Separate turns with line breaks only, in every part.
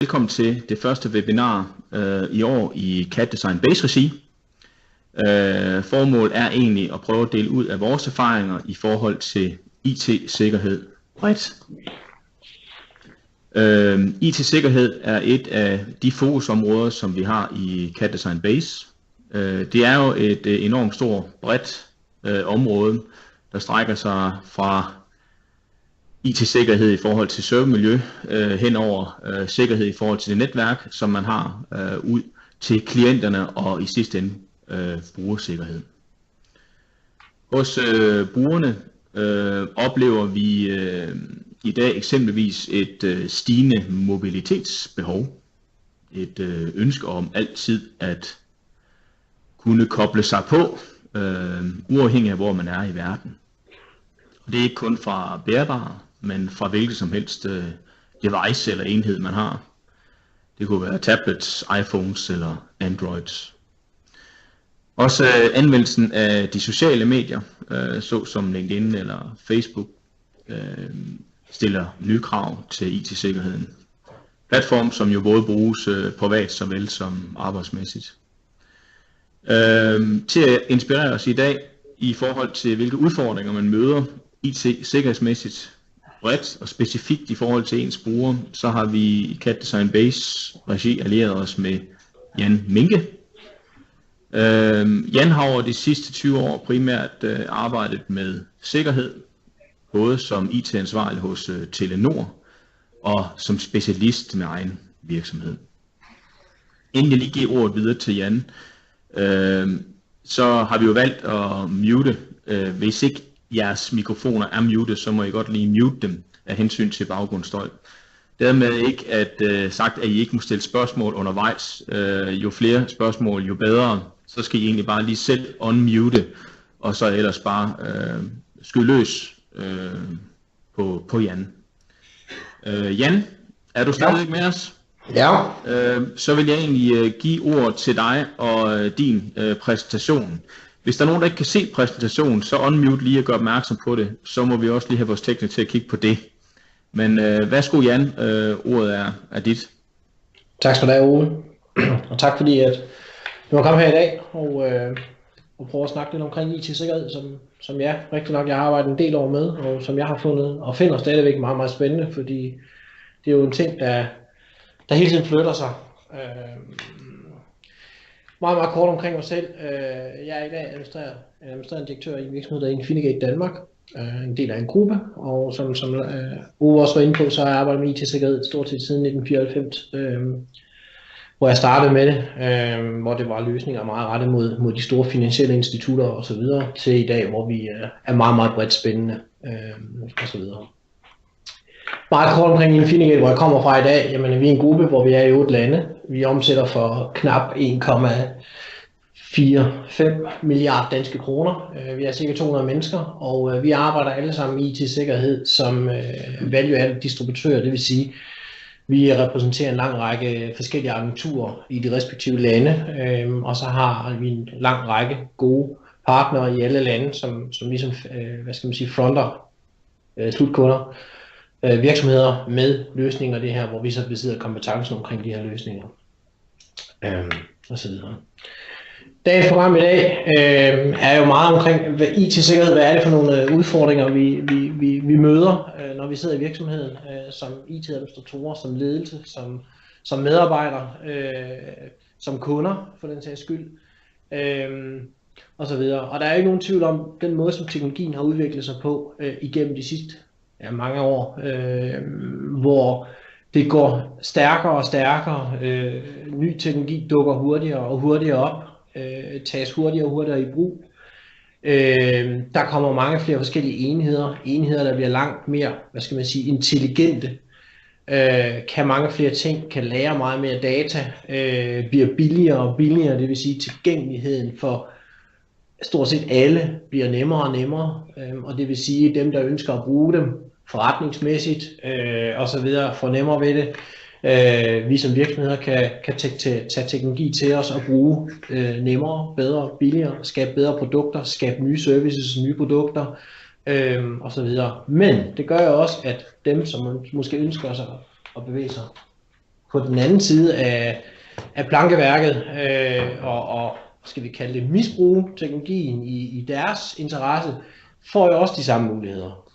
Velkommen til det første webinar i år i CAD Design Base regi. Formålet er egentlig at prøve at dele ud af vores erfaringer i forhold til IT-sikkerhed bredt. IT-sikkerhed er et af de fokusområder, som vi har i CAD Design Base. Det er jo et enormt stort, bredt område, der strækker sig fra IT-sikkerhed i forhold til servermiljø, henover sikkerhed i forhold til det netværk, som man har, ud til klienterne og i sidste ende brugersikkerhed. Hos brugerne oplever vi i dag eksempelvis et stigende mobilitetsbehov, et ønske om altid at kunne koble sig på, uafhængig af hvor man er i verden. Og det er ikke kun fra bærbare, men fra hvilket som helst device eller enhed man har. Det kunne være tablets, iPhones eller Androids. Også anvendelsen af de sociale medier, såsom LinkedIn eller Facebook, stiller nye krav til IT-sikkerheden. Platform, som jo både bruges privat såvel som arbejdsmæssigt. Til at inspirere os i dag i forhold til hvilke udfordringer man møder IT-sikkerhedsmæssigt bredt og specifikt i forhold til ens brugere, så har vi i CAD Design Base regi allieret os med Jan Minke. Jan har over de sidste 20 år primært arbejdet med sikkerhed, både som IT-ansvarlig hos Telenor og som specialist med egen virksomhed. Inden jeg lige giver ordet videre til Jan, så har vi jo valgt at mute. Hvis ikke jeres mikrofoner er muted, så må I godt lige mute dem af hensyn til baggrundsstøj. Dermed ikke sagt, at I ikke må stille spørgsmål undervejs. Jo flere spørgsmål, jo bedre. Så skal I egentlig bare lige selv unmute, og så ellers bare skyde løs på Jan. Jan, er du stadig med os?
Ja.
Så vil jeg egentlig give ordet til dig og din præsentation. Hvis der er nogen, der ikke kan se præsentationen, så unmute lige og gør opmærksom på det. Så må vi også lige have vores tekniker til at kigge på det. Men værsgo Jan, ordet er dit.
Tak skal du have, Ole. Og tak fordi at du har kommet her i dag og prøve at snakke lidt omkring IT-sikkerhed, som jeg rigtig nok jeg har arbejdet en del år med, og som jeg har fundet og finder stadigvæk meget, meget spændende, fordi det er jo en ting, der hele tiden flytter sig. Meget, meget kort omkring mig selv. Jeg er i dag administrerende direktør i en virksomhed, der er Infinigate Danmark. En del af en gruppe, og som Ove også var inde på, så har jeg arbejdet med IT-sikkerhed stort set siden 1994, hvor jeg startede med det, hvor det var løsninger meget rettet mod de store finansielle institutter og så videre, til i dag, hvor vi er meget, meget bredt spændende og så videre. Meget kort omkring Infinigate, hvor jeg kommer fra i dag. Jamen, vi er en gruppe, hvor vi er i 8 lande. Vi omsætter for knap 1,45 milliarder danske kroner. Vi er cirka 200 mennesker, og vi arbejder alle sammen i IT-sikkerhed som value-added distributører. Det vil sige, vi repræsenterer en lang række forskellige agenturer i de respektive lande, og så har vi en lang række gode partnere i alle lande, som ligesom, fronter slutkunder. Virksomheder med løsninger, det her, hvor vi så besidder kompetencen omkring de her løsninger og så videre. Dagens program i dag er jo meget omkring IT-sikkerhed. Hvad er det for nogle udfordringer, vi møder, når vi sidder i virksomheden som IT-administratorer, som ledelse, som medarbejdere, som kunder for den sags skyld og så videre. Og der er jo ikke nogen tvivl om den måde, som teknologien har udviklet sig på igennem de sidste mange år, hvor det går stærkere og stærkere, ny teknologi dukker hurtigere og hurtigere op, tages hurtigere og hurtigere i brug. Der kommer mange flere forskellige enheder, der bliver langt mere, intelligente, kan mange flere ting, kan lære meget mere data, bliver billigere og billigere, det vil sige tilgængeligheden for stort set alle bliver nemmere og nemmere, og det vil sige, at dem, der ønsker at bruge dem forretningsmæssigt og så videre, får nemmere ved det. Vi som virksomheder kan tage teknologi til os og bruge nemmere, bedre, billigere, skabe bedre produkter, skabe nye services, nye produkter og så videre. Men det gør jo også, at dem, som måske ønsker sig at bevæge sig på den anden side af plankeværket, og skal vi kalde det misbruge teknologien i deres interesse, får jo også de samme muligheder.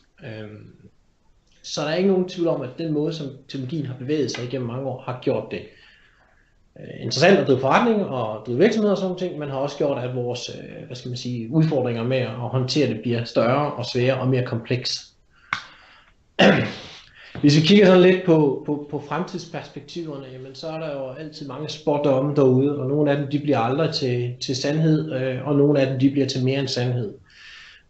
Så der er ikke nogen tvivl om, at den måde, som teknologien har bevæget sig igennem mange år, har gjort det interessant at drive forretning og drive virksomheder og sådan ting, men har også gjort, at vores udfordringer med at håndtere det bliver større og sværere og mere komplekse. Hvis vi kigger sådan lidt på fremtidsperspektiverne, jamen så er der jo altid mange spådomme derude, og nogle af dem de bliver aldrig til sandhed, og nogle af dem de bliver til mere end sandhed.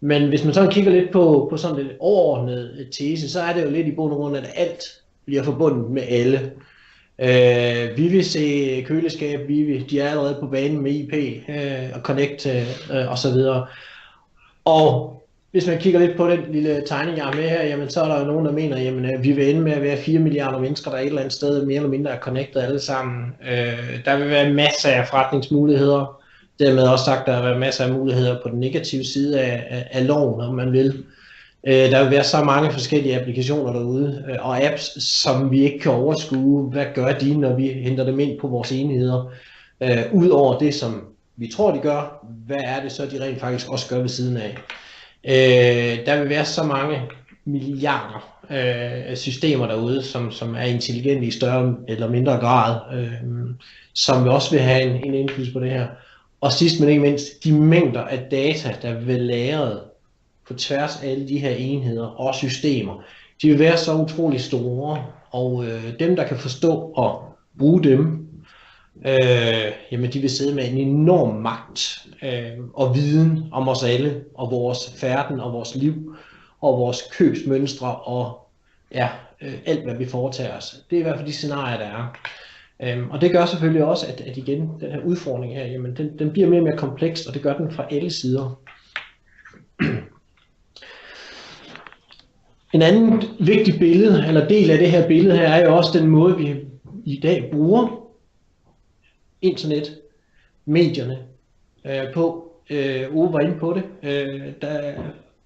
Men hvis man sådan kigger lidt på sådan lidt overordnet tese, så er det jo lidt i bund og grund, at alt bliver forbundet med alle. Vi vil se køleskab, de er allerede på banen med IP og Connect og så videre. Og hvis man kigger lidt på den lille tegning, jeg har med her, jamen så er der jo nogen, der mener, at vi vil ende med at være 4 milliarder mennesker, der et eller andet sted mere eller mindre er connected alle sammen. Der vil være masser af forretningsmuligheder. Dermed også sagt, der vil være masser af muligheder på den negative side af loven, om man vil. Der vil være så mange forskellige applikationer derude, og apps, som vi ikke kan overskue. Hvad gør de, når vi henter dem ind på vores enheder? Udover det, som vi tror, de gør, hvad er det så, de rent faktisk også gør ved siden af? Der vil være så mange milliarder systemer derude, som er intelligente i større eller mindre grad, som også vil have en indflydelse på det her. Og sidst men ikke mindst, de mængder af data, der vil være lagret på tværs af alle de her enheder og systemer, de vil være så utrolig store, og dem, der kan forstå og bruge dem, jamen de vil sidde med en enorm magt og viden om os alle, og vores færden og vores liv, og vores købsmønstre, og alt hvad vi foretager os. Det er i hvert fald de scenarier, der er. Og det gør selvfølgelig også, at igen, den her udfordring her, jamen den bliver mere og mere kompleks, og det gør den fra alle sider. En anden vigtig billede, eller del af det her billede her, er jo også den måde, vi i dag bruger internet, medierne på. Ove var inde på det.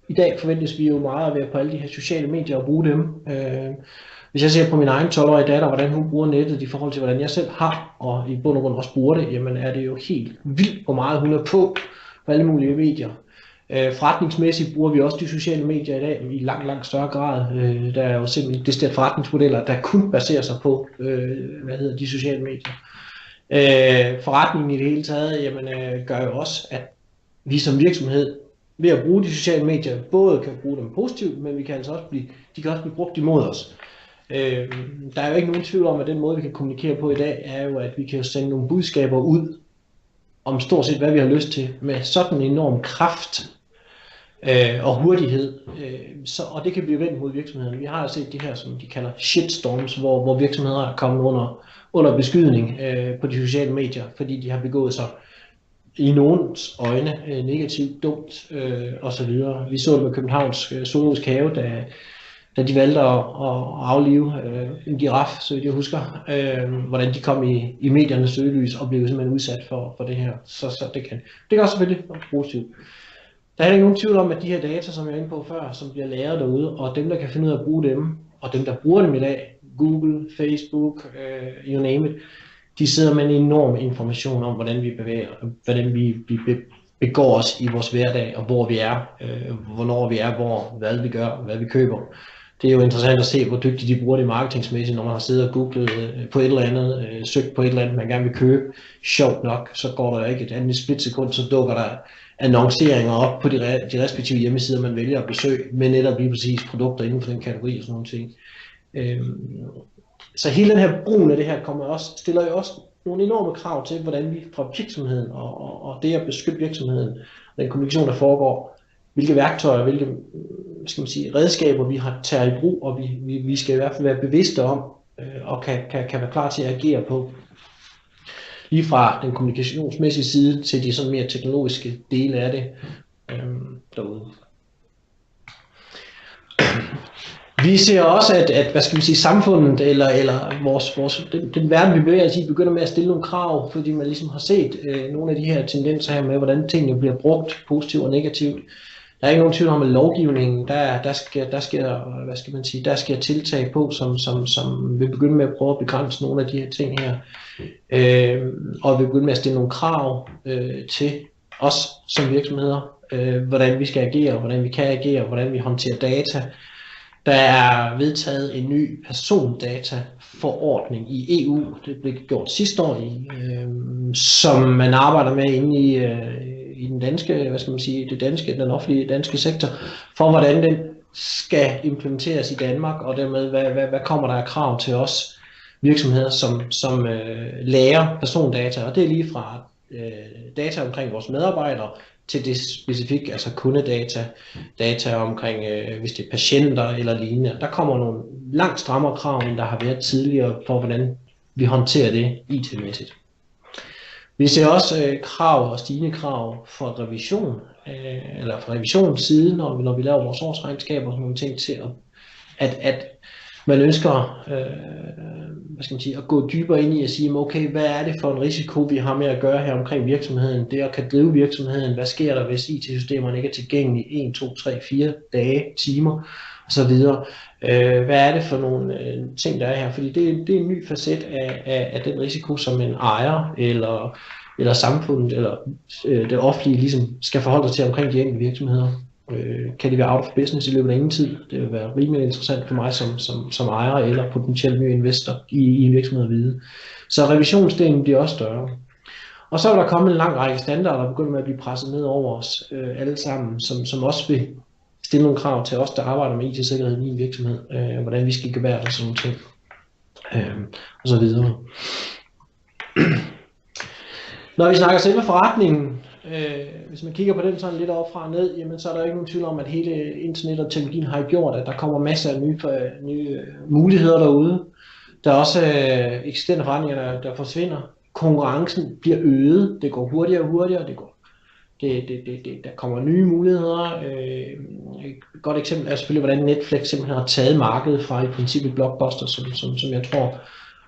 I dag forventes vi jo meget at være på alle de her sociale medier og bruge dem. Hvis jeg ser på min egen 12-årige datter, hvordan hun bruger nettet i forhold til, hvordan jeg selv har, og i bund og grund også bruger det, jamen er det jo helt vildt, hvor meget hun er på alle mulige medier. Forretningsmæssigt bruger vi også de sociale medier i dag i langt større grad. Der er jo simpelthen decideret forretningsmodeller, der kun baserer sig på de sociale medier. Forretningen i det hele taget jamen, gør jo også, at vi som virksomhed ved at bruge de sociale medier både kan bruge dem positivt, men de kan også blive brugt imod os. Der er jo ikke nogen tvivl om, at den måde vi kan kommunikere på i dag er jo, at vi kan sende nogle budskaber ud om stort set hvad vi har lyst til med sådan en enorm kraft og hurtighed, og det kan blive vendt mod virksomhederne. Vi har jo set det her, som de kalder shitstorms, hvor virksomheder er kommet under beskydning på de sociale medier, fordi de har begået sig i nogens øjne negativt, dumt osv. Vi så det med Københavns Zoologisk Have, da de valgte at aflive en giraf, så jeg husker, hvordan de kom i mediernes søgelys og blev simpelthen udsat for det her. Så det kan også selvfølgelig være positivt. Der er ikke nogen tvivl om, at de her data, som jeg er inde på før, som bliver lagret derude, og dem, der kan finde ud af at bruge dem, og dem, der bruger dem i dag, Google, Facebook, you name it, de sidder med en enorm information om, hvordan vi bevæger, hvordan vi begår os i vores hverdag, og hvor vi er, hvornår vi er, hvad vi gør, hvad vi køber. Det er jo interessant at se, hvor dygtige de bruger det marketingsmæssigt, når man har siddet og googlet på et eller andet, søgt på et eller andet, man gerne vil købe. Sjovt nok, så går der ikke et andet splitsekund, så dukker der annonceringer op på de respektive hjemmesider, man vælger at besøge, med netop lige præcis produkter inden for den kategori og sådan nogle ting. Så hele den her brugen af det her stiller jo også nogle enorme krav til, hvordan vi fra virksomheden og det at beskytte virksomheden, den kommunikation, der foregår, hvilke værktøjer, hvilke redskaber vi har taget i brug, og vi skal i hvert fald være bevidste om, og kan være klar til at agere på. Lige fra den kommunikationsmæssige side til de sådan mere teknologiske dele af det derude. Vi ser også, at samfundet eller den verden, vi bevæger os i, begynder med at stille nogle krav, fordi man ligesom har set nogle af de her tendenser her med, hvordan tingene bliver brugt positivt og negativt. Der er ikke nogen tvivl om, at lovgivningen, der sker tiltag på, som vil begynde med at prøve at begrænse nogle af de her ting her. Og vil begynde med at stille nogle krav til os som virksomheder, hvordan vi skal agere, hvordan vi kan agere, hvordan vi håndterer data. Der er vedtaget en ny persondataforordning i EU, det blev gjort sidste år, som man arbejder med inde i den danske, den offentlige danske sektor, for hvordan den skal implementeres i Danmark, og dermed hvad kommer der af krav til os virksomheder, som lærer persondata, og det er lige fra data omkring vores medarbejdere, til det specifikt, altså kundedata, data omkring, hvis det er patienter eller lignende. Der kommer nogle langt strammere krav, end der har været tidligere, for hvordan vi håndterer det IT-mæssigt. Vi ser også krav og stigende krav for revision, eller for revisionssiden, når vi laver vores årsregnskaber og sådan nogle ting, til at man ønsker at gå dybere ind i at sige, okay, hvad er det for en risiko, vi har med at gøre her omkring virksomheden, det at kan drive virksomheden, hvad sker der, hvis IT-systemerne ikke er tilgængelige 1, 2, 3, 4 dage, timer osv. Hvad er det for nogle ting, der er her, fordi det er en ny facet af den risiko, som en ejer eller samfundet eller det offentlige ligesom skal forholde sig til omkring de enkelte virksomheder. Kan det være out of business i løbet af ingen tid? Det vil være rimelig interessant for mig som ejer eller potentielt ny investor i en virksomhed at vide. Så revisionsdelen bliver også større. Og så er der kommet en lang række standarder, der begynder med at blive presset ned over os alle sammen, som også vil stille nogle krav til os, der arbejder med IT-sikkerhed i en virksomhed, hvordan vi skal gebære og sådan nogle ting, og så videre. Når vi snakker selve forretningen, hvis man kigger på den sådan lidt overfra og ned, jamen, så er der ikke nogen tvivl om, at hele internet og teknologien har gjort, at der kommer masser af nye muligheder derude. Der er også eksisterende forretninger, der forsvinder. Konkurrencen bliver øget, det går hurtigere og hurtigere, der kommer nye muligheder. Et godt eksempel er selvfølgelig, hvordan Netflix simpelthen har taget markedet fra i princippet Blockbuster, som jeg tror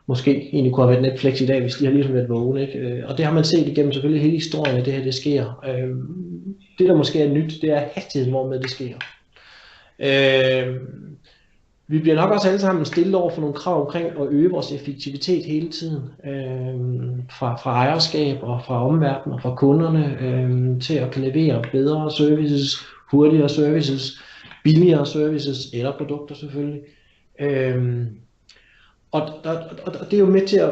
måske egentlig kunne have været Netflix i dag, hvis de har ligesom været vågne, ikke? Og det har man set igennem selvfølgelig hele historien, at det her det sker. Det der måske er nyt, det er hastigheden, hvormed det sker. Vi bliver nok også alle sammen stillet over for nogle krav omkring at øge vores effektivitet hele tiden. Fra ejerskab og fra omverdenen og fra kunderne til at kan levere bedre services, hurtigere services, billigere services eller produkter selvfølgelig. Og det er jo med til at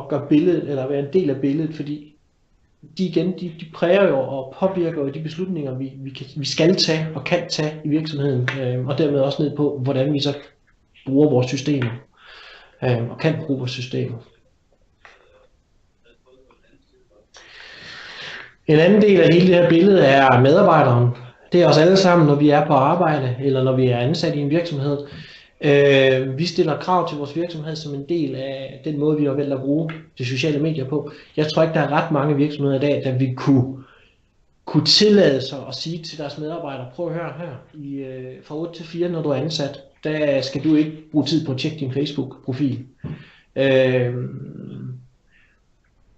gøre billedet, eller være en del af billedet, fordi de præger jo og påvirker jo de beslutninger, vi skal tage og kan tage i virksomheden, og dermed også ned på, hvordan vi så bruger vores systemer, og kan bruge vores systemer. En anden del af hele det her billede er medarbejderen. Det er os alle sammen, når vi er på arbejde, eller når vi er ansat i en virksomhed. Vi stiller krav til vores virksomhed som en del af den måde, vi har valgt at bruge de sociale medier på. Jeg tror ikke, der er ret mange virksomheder i dag, der vil kunne tillade sig at sige til deres medarbejdere, prøv at høre her, fra 8 til 4, når du er ansat, der skal du ikke bruge tid på at tjekke din Facebook-profil.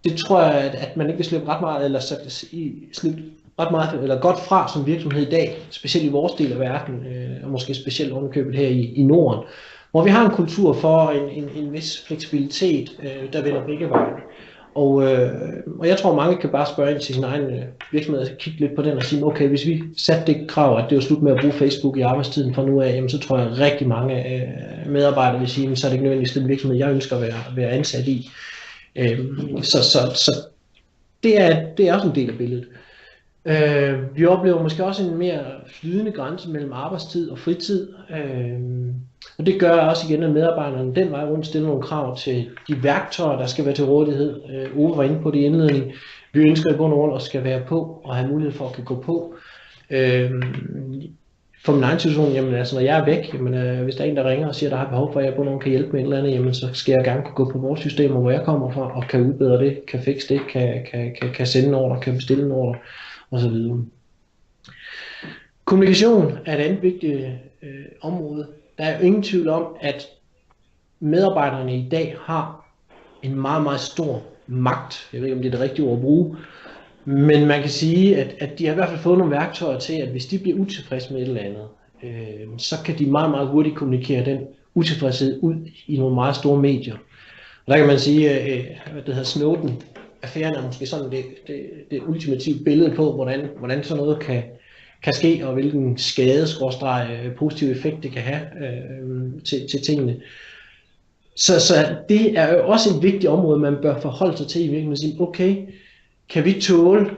Det tror jeg, at man ikke vil slippe ret meget, eller slippe ret meget, eller godt fra som virksomhed i dag, specielt i vores del af verden, og måske specielt underkøbet her i Norden, hvor vi har en kultur for en vis fleksibilitet, der vender begge veje. Og jeg tror, mange kan bare spørge ind til sin egen virksomhed, og kigge lidt på den og sige, okay, hvis vi satte det krav, at det var slut med at bruge Facebook i arbejdstiden fra nu af, jamen, så tror jeg, at rigtig mange medarbejdere vil sige, så er det ikke nødvendigvis den virksomhed, jeg ønsker at være ansat i. Så det er også en del af billedet. Vi oplever måske også en mere flydende grænse mellem arbejdstid og fritid, og det gør også igen, at medarbejderne den vej rundt stiller nogle krav til de værktøjer, der skal være til rådighed. Ove var inde på det i indledning. Vi ønsker i bund og grund at skal være på og have mulighed for at kan gå på. For min egen situation, jamen, altså, når jeg er væk, jamen, hvis der er en, der ringer og siger, at der har behov for, at jeg på nogen kan hjælpe med et eller andet, jamen, så skal jeg gerne kunne gå på vores systemer, hvor jeg kommer fra, og kan udbedre det, kan fikse det, kan sende en ordre, kan bestille en ordre osv. Kommunikation er et andet vigtigt område. Der er jo ingen tvivl om, at medarbejderne i dag har en meget, meget stor magt, jeg ved ikke om det er det rigtige ord at bruge, Men man kan sige, at de har i hvert fald fået nogle værktøjer til, at hvis de bliver utilfredse med et eller andet, så kan de meget, meget hurtigt kommunikere den utilfredshed ud i nogle meget store medier. Og der kan man sige, hvad det hedder, Snowden-affæren er måske sådan det ultimative billede på, hvordan sådan noget kan ske, og hvilken positiv effekt det kan have til tingene. Så det er jo også et vigtigt område, man bør forholde sig til i virkeligheden, og sige, okay, kan vi tåle,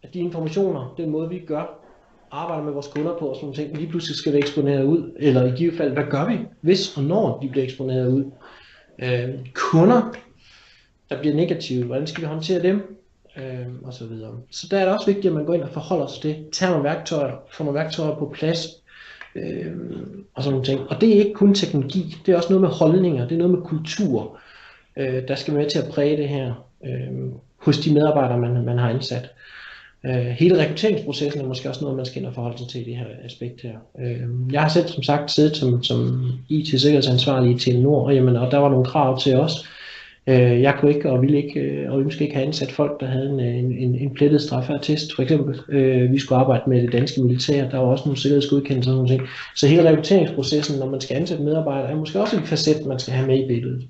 at de informationer, den måde vi gør, arbejder med vores kunder på og sådan nogle ting, lige pludselig skal det eksponeret ud, eller i givet fald, hvad gør vi, hvis og når de bliver eksponeret ud? Kunder, der bliver negative, hvordan skal vi håndtere dem? Og så videre. Så der er det også vigtigt, at man går ind og forholder sig til det, tager nogle værktøjer, får nogle værktøjer på plads, og sådan nogle ting. Og det er ikke kun teknologi, det er også noget med holdninger, det er noget med kultur, der skal være med til at præge det her hos de medarbejdere, man har ansat. Hele rekrutteringsprocessen er måske også noget, man skal ind og forholde sig til i det her aspekt her. Jeg har selv som sagt siddet som IT-sikkerhedsansvarlig i Telenor, og der var nogle krav til os. Jeg kunne ikke og ville ikke og ønske ikke have ansat folk, der havde en plettet straffeattest, for eksempel. Vi skulle arbejde med det danske militær, der var også nogle sikkerhedsgodkendelser og sådan noget. Så hele rekrutteringsprocessen, når man skal ansætte medarbejdere, er måske også en facet, man skal have med i billedet.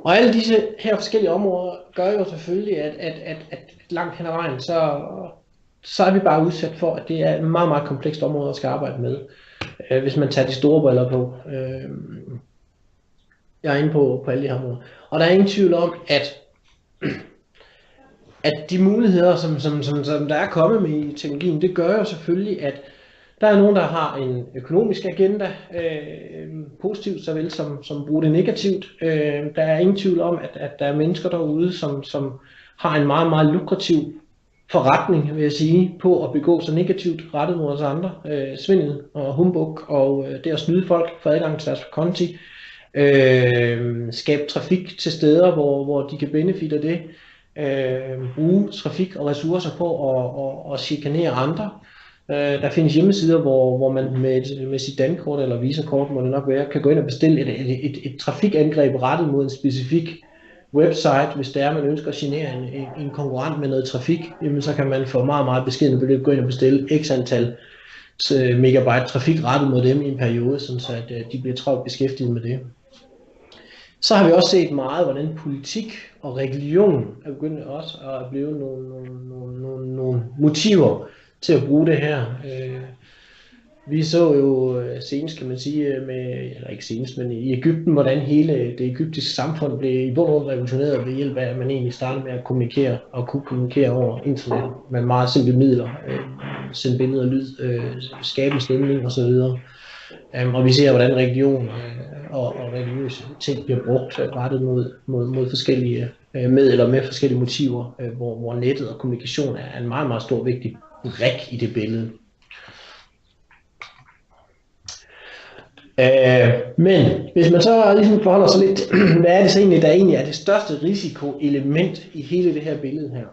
Og alle disse her forskellige områder gør jo selvfølgelig, at langt hen ad vejen, så er vi bare udsat for, at det er et meget, meget komplekst område at skal arbejde med, hvis man tager de store briller på. Jeg er inde på alle de her områder. Og der er ingen tvivl om, at de muligheder, som der er kommet med i teknologien, det gør jo selvfølgelig, at der er nogen, der har en økonomisk agenda, positivt såvel som bruger det negativt. Der er ingen tvivl om, at der er mennesker derude, som har en meget, meget lukrativ forretning, vil jeg sige, på at begå sig negativt rettet mod os andre. Svindel og humbug og det at snyde folk for adgang til deres konti. Skabe trafik til steder, hvor de kan benefitte af det. Bruge trafik og ressourcer på at chikanere andre. Der findes hjemmesider, hvor man med sit dankort eller visakort, må det nok være, kan gå ind og bestille et trafikangreb rettet mod en specifik website. Hvis det er, man ønsker at genere en konkurrent med noget trafik, jamen så kan man få meget, meget beskedne beløb gå ind og bestille x antal megabyte trafik rettet mod dem i en periode, så at de bliver travlt beskæftiget med det. Så har vi også set meget, hvordan politik og religion er begyndt også at blive nogle motiver til at bruge det her. Vi så jo senest, kan man sige, eller ikke senest, men i Egypten, hvordan hele det egyptiske samfund blev i bund og grund revolutioneret ved hjælp af, at man egentlig startede med at kommunikere og kunne kommunikere over internet med meget simple midler, sende billeder og lyd, skabe en stemning osv. Og vi ser, hvordan religion og religiøse ting bliver brugt rettet mod forskellige, med forskellige motiver, hvor nettet og kommunikation er en meget, meget stor vigtig brik i det billede. Men hvis man så ligesom forholder sig lidt, hvad er det så egentlig, der egentlig er det største risikoelement i hele det her billede her?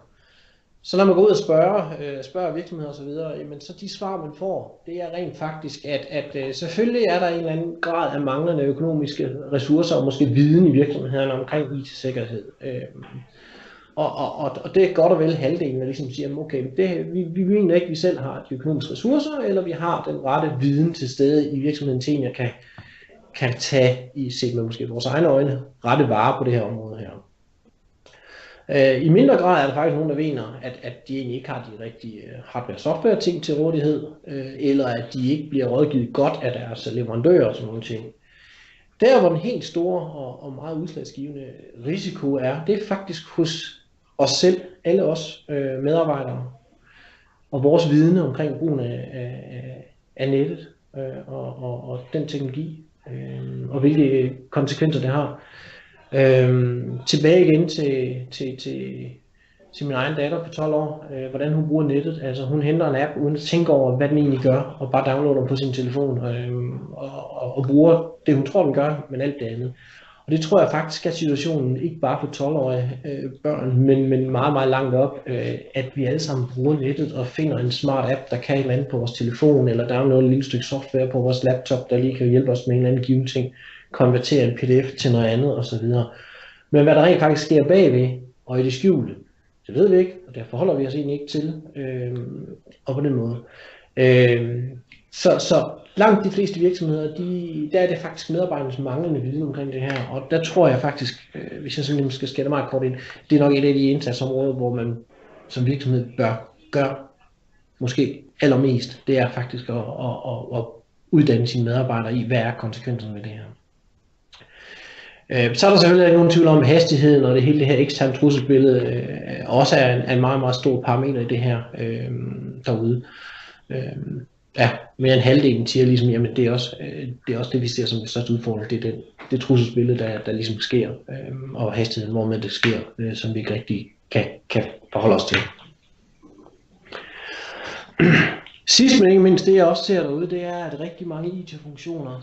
Så når man går ud og spørger virksomheder og så videre, jamen så de svar man får, det er rent faktisk, at selvfølgelig er der en eller anden grad af manglende økonomiske ressourcer og måske viden i virksomhederne omkring IT-sikkerhed. Og det er godt og vel halvdelen, der ligesom siger, okay, vi mener ikke, at vi selv har de økonomiske ressourcer, eller vi har den rette viden til stede i virksomheden til, at jeg kan tage, set med måske vores egne øjne, rette varer på det her område her. I mindre grad er der faktisk nogen, der mener, at de egentlig ikke har de rigtige hardware-software ting til rådighed, eller at de ikke bliver rådgivet godt af deres leverandører og sådan nogle ting. Der hvor den helt store og meget udslagsgivende risiko er, det er faktisk hos os selv, alle os medarbejdere, og vores viden omkring brugen af nettet og den teknologi, og hvilke konsekvenser det har. Tilbage igen til min egen datter på 12 år, hvordan hun bruger nettet. Altså hun henter en app uden at tænke over, hvad den egentlig gør, og bare downloader den på sin telefon, og bruger det, hun tror, den gør, men alt det andet. Og det tror jeg faktisk er situationen, ikke bare for 12-årige børn, men meget, meget langt op, at vi alle sammen bruger nettet og finder en smart app, der kan et eller andet på vores telefon, eller downloader et lille stykke software på vores laptop, der lige kan hjælpe os med en eller anden given ting, konvertere en pdf til noget andet osv. Men hvad der rent faktisk sker bagved og i det skjulte, det ved vi ikke, og der forholder vi os egentlig ikke til, og på den måde. Så langt de fleste virksomheder, der er det faktisk medarbejdernes manglende viden omkring det her, og der tror jeg faktisk, hvis jeg sådan skal skære meget kort ind, det er nok et af de indsatsområder, hvor man som virksomhed bør gøre måske allermest, det er faktisk at uddanne sine medarbejdere i, hvad er konsekvenserne ved det her. Så er der selvfølgelig ikke nogen tvivl om hastigheden, og det hele det her eksterne trusselsbillede også er en meget, meget stor parameter i det her derude. Ja, mere end halvdelen siger ligesom, jamen det er også det, vi ser som den største udfordring, det er det trusselsbillede, der ligesom sker, og hastigheden, hvor det sker, som vi ikke rigtig kan forholde os til. Sidst men ikke mindst, det jeg også ser derude, det er, at rigtig mange IT-funktioner,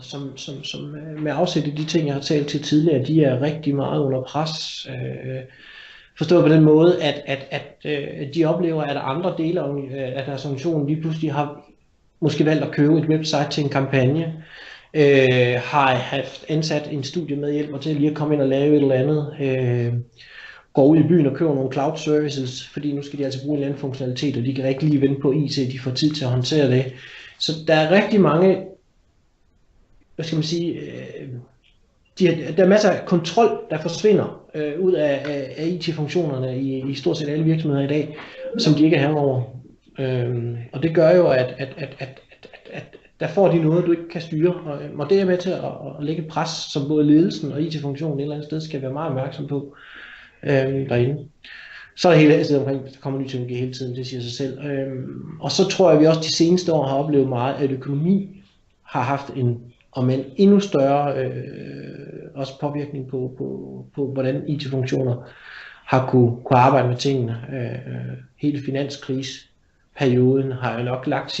som med afsæt i de ting, jeg har talt til tidligere, de er rigtig meget under pres. Forstået på den måde, at de oplever, at andre dele af deres organisation lige pludselig har måske valgt at købe et website til en kampagne, har haft ansat en studiemedhjælper til lige at komme ind og lave et eller andet, går ud i byen og køber nogle cloud services, fordi nu skal de altså bruge en eller anden funktionalitet, og de kan ikke lige vente på IT, de får tid til at håndtere det. Så der er rigtig mange, hvad skal man sige, der er masser af kontrol, der forsvinder ud af IT-funktionerne i stort set alle virksomheder i dag, som de ikke er herover. Og det gør jo, at der får de noget, du ikke kan styre, og det er med til at lægge pres, som både ledelsen og IT-funktionen et eller andet sted skal være meget opmærksom på derinde. Så er der hele tiden omkring, der kommer ny teknologi hele tiden, det siger sig selv. Og så tror jeg, at vi også de seneste år har oplevet meget, at økonomi har haft en endnu større også påvirkning på hvordan IT-funktioner har kunne arbejde med tingene. Hele finanskriseperioden har jo nok lagt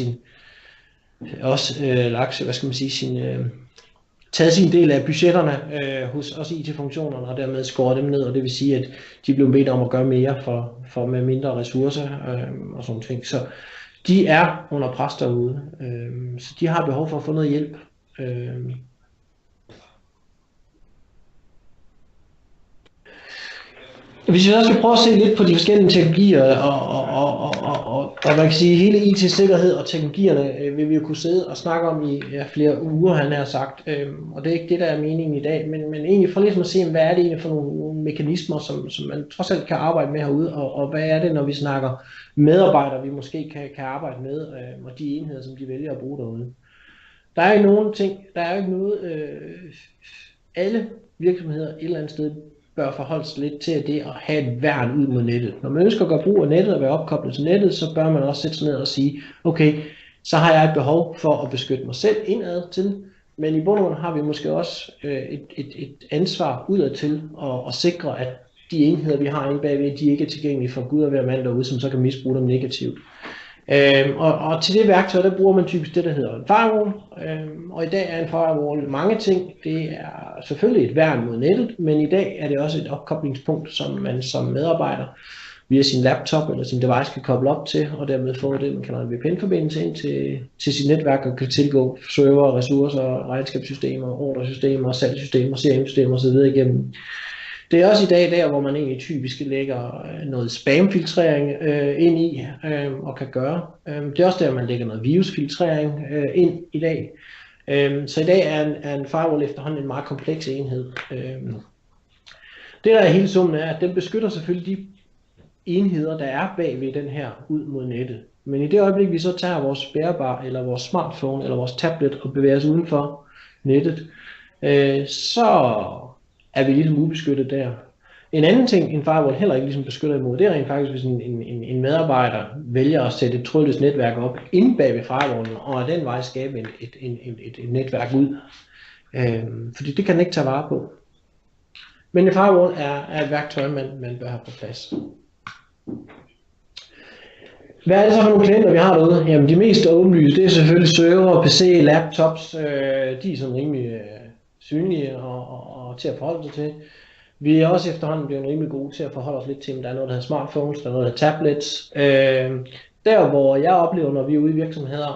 taget sin del af budgetterne hos også IT-funktionerne og dermed skåret dem ned, og det vil sige, at de blev bedt om at gøre mere for med mindre ressourcer og sådan ting. Så de er under pres derude, så de har behov for at få noget hjælp. Hvis vi også skal prøve at se lidt på de forskellige teknologier og man kan sige, hele IT-sikkerhed og teknologierne vil vi jo kunne sidde og snakke om i flere uger, han har sagt, og det er ikke det, der er meningen i dag, men egentlig for ligesom at se, hvad er det egentlig for nogle mekanismer, som man trods alt kan arbejde med herude, og hvad er det, når vi snakker medarbejdere, vi måske kan arbejde med, og de enheder, som de vælger at bruge derude. Der er jo ikke noget, alle virksomheder et eller andet sted bør forholde sig lidt til det at have et værn ud mod nettet. Når man ønsker at gøre brug af nettet og være opkoblet til nettet, så bør man også sætte sig ned og sige, okay, så har jeg et behov for at beskytte mig selv indad til, men i bund og grund har vi måske også et ansvar udad til at sikre, at de enheder, vi har inde bagved, de ikke er tilgængelige for Gud og hver mand derude, som så kan misbruge dem negativt. Og til det værktøj, der bruger man typisk det, der hedder en firewall, og i dag er en firewall mange ting. Det er selvfølgelig et værn mod nettet, men i dag er det også et opkoblingspunkt, som man som medarbejder via sin laptop eller sin device kan koble op til, og dermed få det, man kalder en VPN-forbindelse ind til sit netværk og kan tilgå server, ressourcer, regnskabssystemer, ordresystemer, salgssystemer, CRM-systemer osv. igennem. Det er også i dag der, hvor man egentlig typisk lægger noget spamfiltrering ind i og kan gøre. Det er også der, man lægger noget virusfiltrering ind i dag. Så i dag er en firewall efterhånden en meget kompleks enhed. Det der er hele summen er, at den beskytter selvfølgelig de enheder, der er bag ved den her ud mod nettet. Men i det øjeblik, vi så tager vores bærbar eller vores smartphone eller vores tablet og bevæger os uden for nettet, så er vi ligesom ubeskyttet der. En anden ting, en firewall heller ikke ligesom beskytter imod, det er rent faktisk, hvis en medarbejder vælger at sætte et trådløst netværk op inde bag ved firewallen, og af den vej skabe et netværk ud. Fordi det kan den ikke tage vare på. Men en firewall er et værktøj, man bør have på plads. Hvad er det så for nogle klienter, vi har derude? Jamen de mest åbenlyse, det er selvfølgelig server, PC, laptops, de er sådan rimelig synlige og til at forholde sig til. Vi er også efterhånden blevet rimelig gode til at forholde os lidt til, om der er noget, der hedder smartphones, der er noget, der hedder tablets. Der hvor jeg oplever, når vi er ude i virksomheder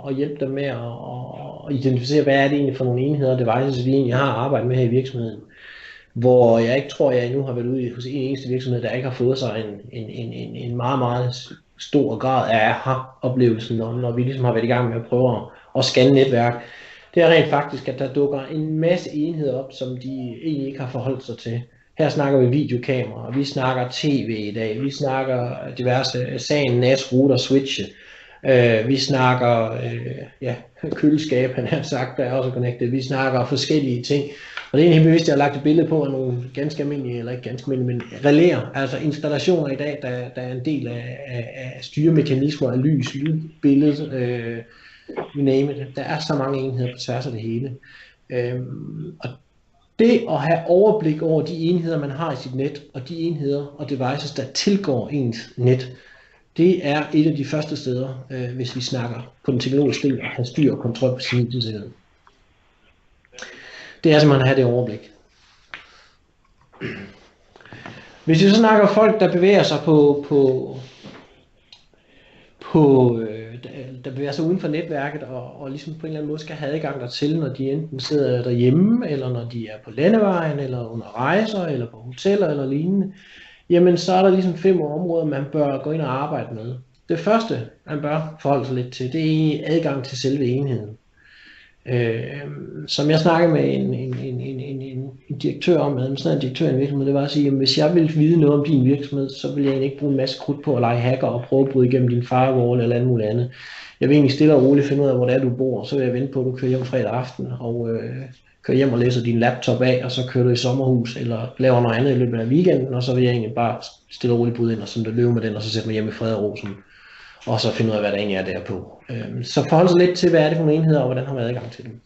og hjælper dem med at identificere, hvad er det egentlig for nogle enheder og devices, vi egentlig har arbejdet med her i virksomheden. hvor jeg ikke tror, jeg endnu har været ude hos en eneste virksomhed, der ikke har fået sig en meget, meget stor grad af aha-oplevelsen, når vi ligesom har været i gang med at prøve at scanne netværk. Det er rent faktisk, at der dukker en masse enheder op, som de egentlig ikke har forholdt sig til. Her snakker vi videokameraer, vi snakker tv i dag, vi snakker diverse SAN, NAS, router, switche. Vi snakker køleskab, han har sagt, der er også connected. Vi snakker forskellige ting. Og det er egentlig bevidst, at jeg har lagt et billede på af nogle ganske almindelige, eller ikke ganske almindelige, men relæer, altså installationer i dag, der er en del af styremekanismer, af lys, lydbillede, you name it. Der er så mange enheder på tværs af det hele. Og det at have overblik over de enheder, man har i sit net, og de enheder og devices, der tilgår ens net, det er et af de første steder, hvis vi snakker på den teknologiske del, at have styr og kontrol på sin IT-sikkerhed. Det er simpelthen at have det overblik. Hvis vi så snakker folk, der bevæger sig der bevæger sig uden for netværket og ligesom på en eller anden måde skal have adgang dertil, når de enten sidder derhjemme, eller når de er på landevejen, eller under rejser, eller på hoteller eller lignende, jamen så er der ligesom 5 områder, man bør gå ind og arbejde med. Det første, man bør forholde sig lidt til, det er adgang til selve enheden. Som jeg snakkede med en direktør om, en direktør i en virksomhed, det var at sige, at hvis jeg vil vide noget om din virksomhed, så vil jeg ikke bruge en masse krudt på at lege hacker og prøve at bryde igennem din firewall eller andet muligt andet. Jeg vil egentlig stille og roligt finde ud af, hvor det er, du bor, så vil jeg vente på, at du kører hjem fredag aften og kører hjem og læser din laptop af, og så kører du i sommerhus eller laver noget andet i løbet af weekenden, og så vil jeg egentlig bare stille og roligt bryde ind og sådan løbe med den, og så sætte mig hjem i fred og ro, og så finde ud af, hvad der egentlig er derpå. Så forhold sig lidt til, hvad er det for nogle enheder, og hvordan har man adgang til dem.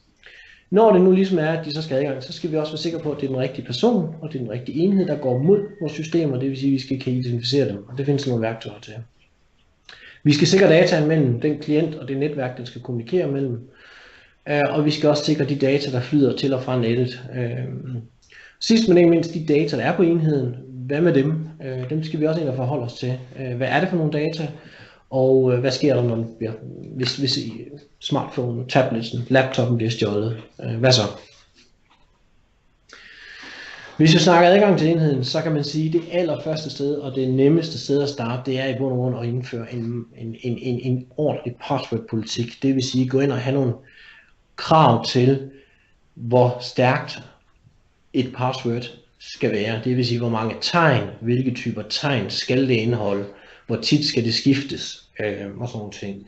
Når det nu ligesom er, at de så skal adgang, så skal vi også være sikre på, at det er den rigtige person, og det er den rigtige enhed, der går mod vores systemer, det vil sige, at vi skal kan identificere dem, og det findes nogle værktøjer til. Vi skal sikre dataen mellem den klient og det netværk, den skal kommunikere mellem, og vi skal også sikre de data, der flyder til og fra nettet. Sidst men ikke mindst de data, der er på enheden, hvad med dem? Dem skal vi også ind og forholde os til. Hvad er det for nogle data? Og hvad sker der, når hvis smartphone, tableten, laptopen bliver stjålet? Hvad så? Hvis vi snakker adgang til enheden, så kan man sige, at det allerførste sted, og det nemmeste sted at starte, det er i bund og grund at indføre en ordentlig password-politik. Det vil sige, gå ind og have nogle krav til, hvor stærkt et password skal være. Det vil sige, hvor mange tegn, hvilke typer tegn skal det indeholde, hvor tit skal det skiftes, og sådan nogle ting.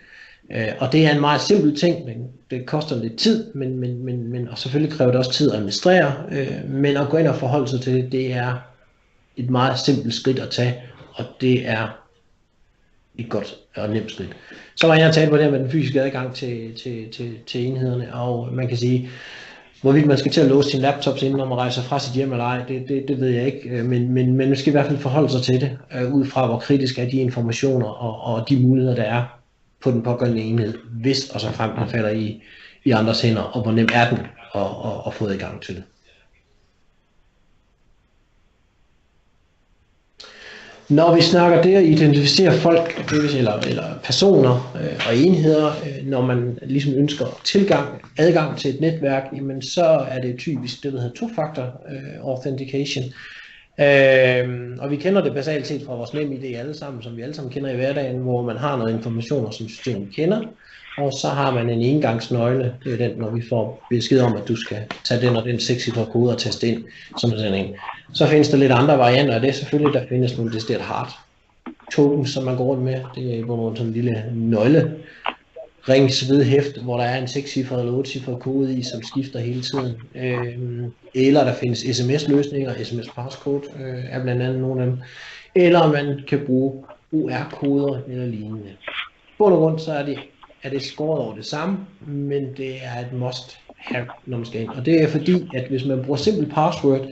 Og det er en meget simpel ting, men det koster lidt tid, og selvfølgelig kræver det også tid at administrere, men at gå ind og forholde sig til det er et meget simpelt skridt at tage, og det er et godt og nemt skridt. Så var jeg talt på det her med den fysiske adgang til enhederne, og man kan sige, hvorvidt man skal til at låse sin laptops inden, når man rejser fra sit hjem eller ej, det ved jeg ikke, men man skal i hvert fald forholde sig til det, ud fra hvor kritisk er de informationer og de muligheder, der er på den pågældende enhed, hvis og så frem den falder i andres hænder, og hvor nem er den at få adgang til det. Når vi snakker det at identificere folk, eller personer og enheder, når man ligesom ønsker adgang til et netværk, jamen så er det typisk det, der hedder two-factor authentication. Og vi kender det basalt set fra vores NemID alle sammen, som vi alle sammen kender i hverdagen, hvor man har noget informationer, som systemet kender, og så har man en engangsnøgle, det er den, når vi får besked om, at du skal tage den og den 6-cifrede kode og taste ind, som sådan en. Så findes der lidt andre varianter af det, selvfølgelig der findes nogle decideret hard tokens, som man går rundt med, det er på sådan en lille nøgle, ringsvedhæft, hvor der er en 6-cifret eller 8-cifret kode i, som skifter hele tiden. Eller der findes sms-løsninger, sms-passcode er blandt andet nogle af dem. Eller man kan bruge UR-koder eller lignende. På og rundt så er det skåret over det samme, men det er et must have, når man skal ind. Og det er fordi, at hvis man bruger simpel password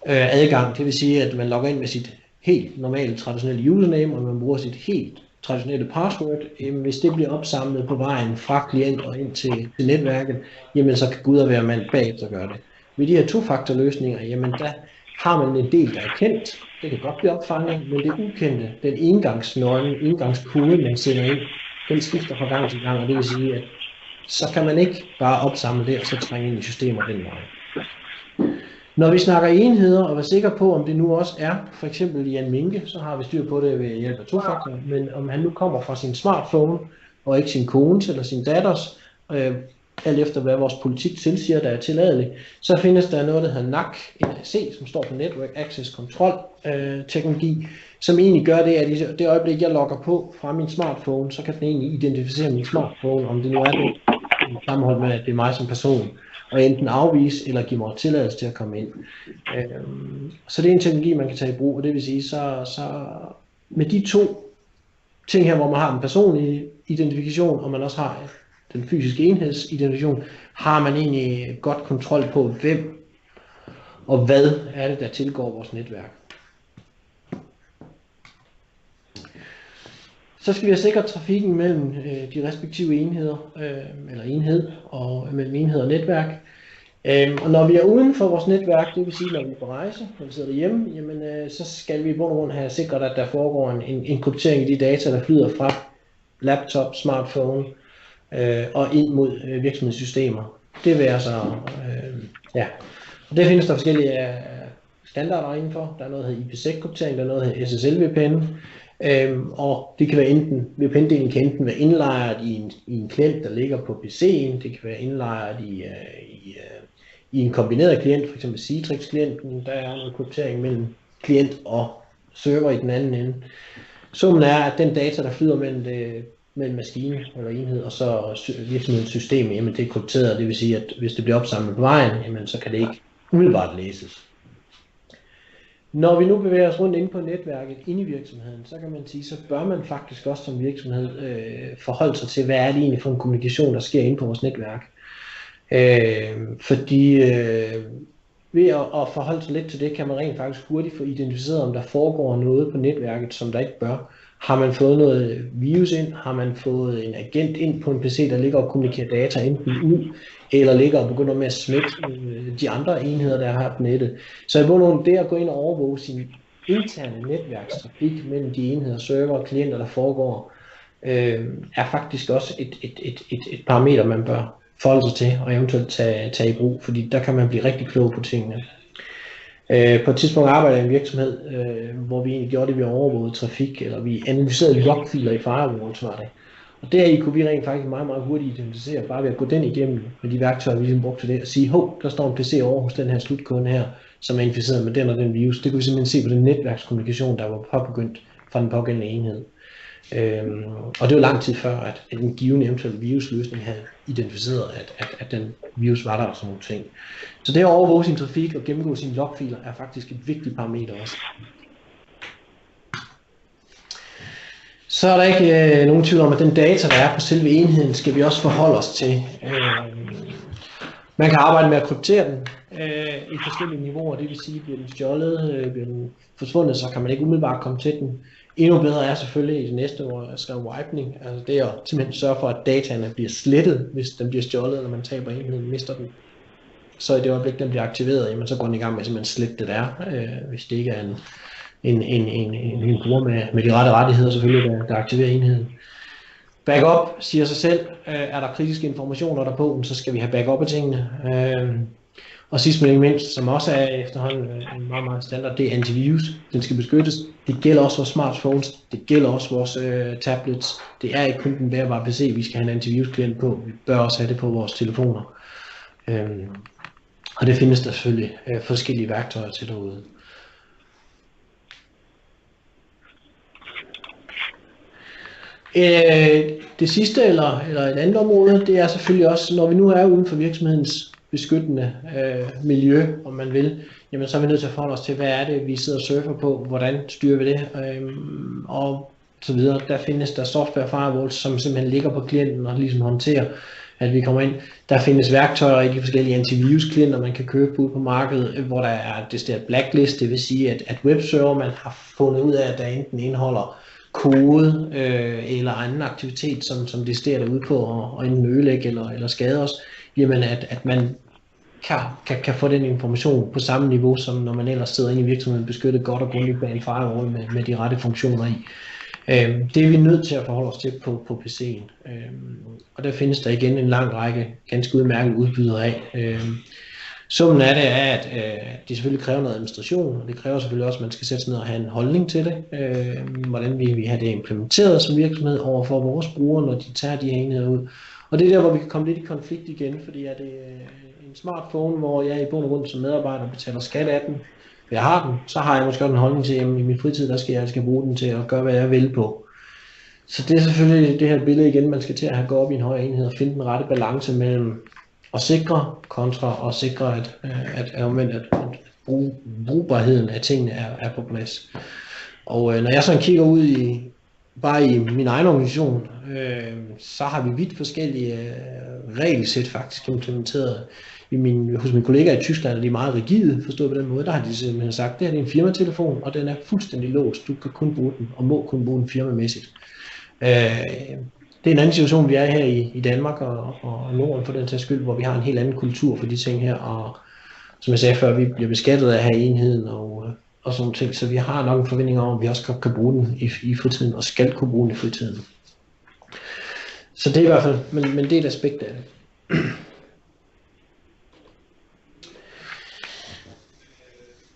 adgang, det vil sige, at man logger ind med sit helt normale traditionelle username, og man bruger sit helt traditionelle password, hvis det bliver opsamlet på vejen fra klient og ind til netværket, jamen så kan Gud og være mand bagefter gøre det. Ved de her to-faktor løsninger, jamen der har man en del, der er kendt, det kan godt blive opfanget, men det ukendte, den engangskode, man sender ind, den skifter fra gang til gang, og det vil sige, at så kan man ikke bare opsamle det, og så trænge ind i systemer den vej. Når vi snakker enheder og være sikker på, om det nu også er, for eksempel Jan Minke, så har vi styr på det ved hjælp af tofaktor, men om han nu kommer fra sin smartphone, og ikke sin kones eller sin datters, alt efter hvad vores politik tilsiger, der er tilladeligt, så findes der noget, der hedder NAC, som står for Network Access Control teknologi, som egentlig gør det, at i det øjeblik, jeg logger på fra min smartphone, så kan den egentlig identificere min smartphone, om det nu er det, sammenholdt med, at det er mig som person, og enten afvise eller give mig tilladelse til at komme ind. Så det er en teknologi, man kan tage i brug, og det vil sige, så med de to ting her, hvor man har den personlige identifikation, og man også har den fysiske enhedsidentifikation, har man egentlig godt kontrol på, hvem og hvad er det, der tilgår vores netværk. Så skal vi have sikret trafikken mellem de respektive enheder, eller enhed, og mellem enhed og netværk. Og når vi er uden for vores netværk, det vil sige, når vi er på rejse, når vi sidder derhjemme, jamen, så skal vi i bund og grund have sikret, at der foregår en kryptering i de data, der flyder fra laptop, smartphone og ind mod virksomhedssystemer. Det vil altså, ja. Og det findes der forskellige standarder indenfor. Der er noget, der hedder IPsec-kryptering, der er noget, der hedder SSL-VPN. Og det kan være enten, VPN-delen kan enten være indlejret i en klient, der ligger på PC'en, det kan være indlejret i en kombineret klient, f.eks. Citrix-klienten, der er noget kryptering mellem klient og server i den anden ende. Summen er, at den data, der flyder mellem maskine eller enhed og så virksomhedens system, jamen det er krypteret, det vil sige, at hvis det bliver opsamlet på vejen, jamen så kan det ikke umiddelbart læses. Når vi nu bevæger os rundt inde på netværket inde i virksomheden, så kan man sige, så bør man faktisk også som virksomhed forholde sig til, hvad er det egentlig for en kommunikation, der sker inde på vores netværk. Fordi ved at forholde sig lidt til det, kan man rent faktisk hurtigt få identificeret, om der foregår noget på netværket, som der ikke bør. Har man fået noget virus ind? Har man fået en agent ind på en PC, der ligger og kommunikerer data enten ud, eller ligger og begynder med at smitte de andre enheder, der har på nettet? Så i bund og grund det at gå ind og overvåge sin interne netværkstrafik mellem de enheder, server og klienter, der foregår, er faktisk også et parameter, man bør forholde sig til og eventuelt tage i brug, fordi der kan man blive rigtig klog på tingene. På et tidspunkt arbejdede jeg i en virksomhed, hvor vi egentlig gjorde det, vi overvågede trafik, eller vi analyserede logfiler i firewalls, var det. Og deri kunne vi rent faktisk meget, meget hurtigt identificere, bare ved at gå den igennem med de værktøjer, vi ligesom brugte til det, og sige, hov, der står en PC over hos den her slutkunde her, som er inficeret med den og den virus. Det kunne vi simpelthen se på den netværkskommunikation, der var påbegyndt fra den pågældende enhed. Og det var lang tid før, at en given eventuel virusløsning havde identificeret, at den virus var der og sådan nogle ting. Så det at overvåge sin trafik og gennemgå sine logfiler er faktisk et vigtigt parameter også. Så er der ikke nogen tvivl om, at den data, der er på selve enheden, skal vi også forholde os til. Man kan arbejde med at kryptere den i forskellige niveauer, det vil sige, bliver den stjålet, bliver den forsvundet, så kan man ikke umiddelbart komme til den. Endnu bedre er selvfølgelig i det næste år at skrive wipening, altså det at simpelthen sørge for, at dataene bliver slettet, hvis den bliver stjålet, eller man taber enheden, mister den. Så i det øjeblik, den bliver aktiveret, jamen, så går den i gang med simpelthen slette det der, hvis det ikke er en bruger med de rette rettigheder selvfølgelig, der aktiverer enheden. Backup siger sig selv, er der kritiske informationer der på, så skal vi have backup af tingene. Og sidst men ikke mindst, som også er efterhånden en meget, meget standard, det er antivirus. Den skal beskyttes. Det gælder også vores smartphones, det gælder også vores tablets. Det er ikke kun den bærbare PC, vi skal have en antivirus-klient på. Vi bør også have det på vores telefoner. Og det findes der selvfølgelig forskellige værktøjer til derude. Det sidste eller et andet område, det er selvfølgelig også, når vi nu er uden for virksomhedens beskyttende miljø, om man vil, jamen så er vi nødt til at forholde os til, hvad er det, vi sidder og surfer på, hvordan styrer vi det, og så videre. Der findes der software firewalls, som simpelthen ligger på klienten og ligesom håndterer, at vi kommer ind. Der findes værktøjer i de forskellige antivirus-klienter, man kan købe ud på markedet, hvor der er decideret blacklist, det vil sige, at webserver, man har fundet ud af, at der enten indeholder kode eller anden aktivitet, som decideret er ude på at enten ødelægge eller skade os, jamen at man kan få den information på samme niveau, som når man ellers sidder inde i virksomheden beskyttet godt og grundigt bag en firewall med de rette funktioner i. Det er vi nødt til at forholde os til på PC'en. Og der findes der igen en lang række ganske udmærkede udbydere af. Summen af det er, at det selvfølgelig kræver noget administration, og det kræver selvfølgelig også, at man skal sætte sig ned og have en holdning til det. Hvordan vi have det implementeret som virksomhed over for vores brugere, når de tager de her enheder ud. Og det er der, hvor vi kan komme lidt i konflikt igen, fordi er det en smartphone, hvor jeg i bund og grund som medarbejder betaler skat af den, jeg har den, så har jeg måske også en holdning til, at i min fritid, der skal bruge den til at gøre, hvad jeg vil på. Så det er selvfølgelig det her billede igen, man skal til at have gået op i en højere enhed og finde den rette balance mellem at sikre kontra og sikre, at brugbarheden af tingene er på plads. Og når jeg så kigger ud bare i min egen organisation, så har vi vidt forskellige regelsæt faktisk implementeret. Hos mine kollegaer i Tyskland er de meget rigide, forstået på den måde. Der har de simpelthen sagt, at det her er en firmatelefon, og den er fuldstændig låst. Du kan kun bruge den, og må kun bruge den firmamæssigt. Det er en anden situation, vi er her i Danmark og Norden for den tages skyld, hvor vi har en helt anden kultur for de ting her, og som jeg sagde før, vi bliver beskattet af at have enheden og sådan nogle ting, så vi har nok en forventning om, at vi også kan bruge den i fritiden, og skal kunne bruge den i fritiden. Så det er i hvert fald, men det er et aspekt af det.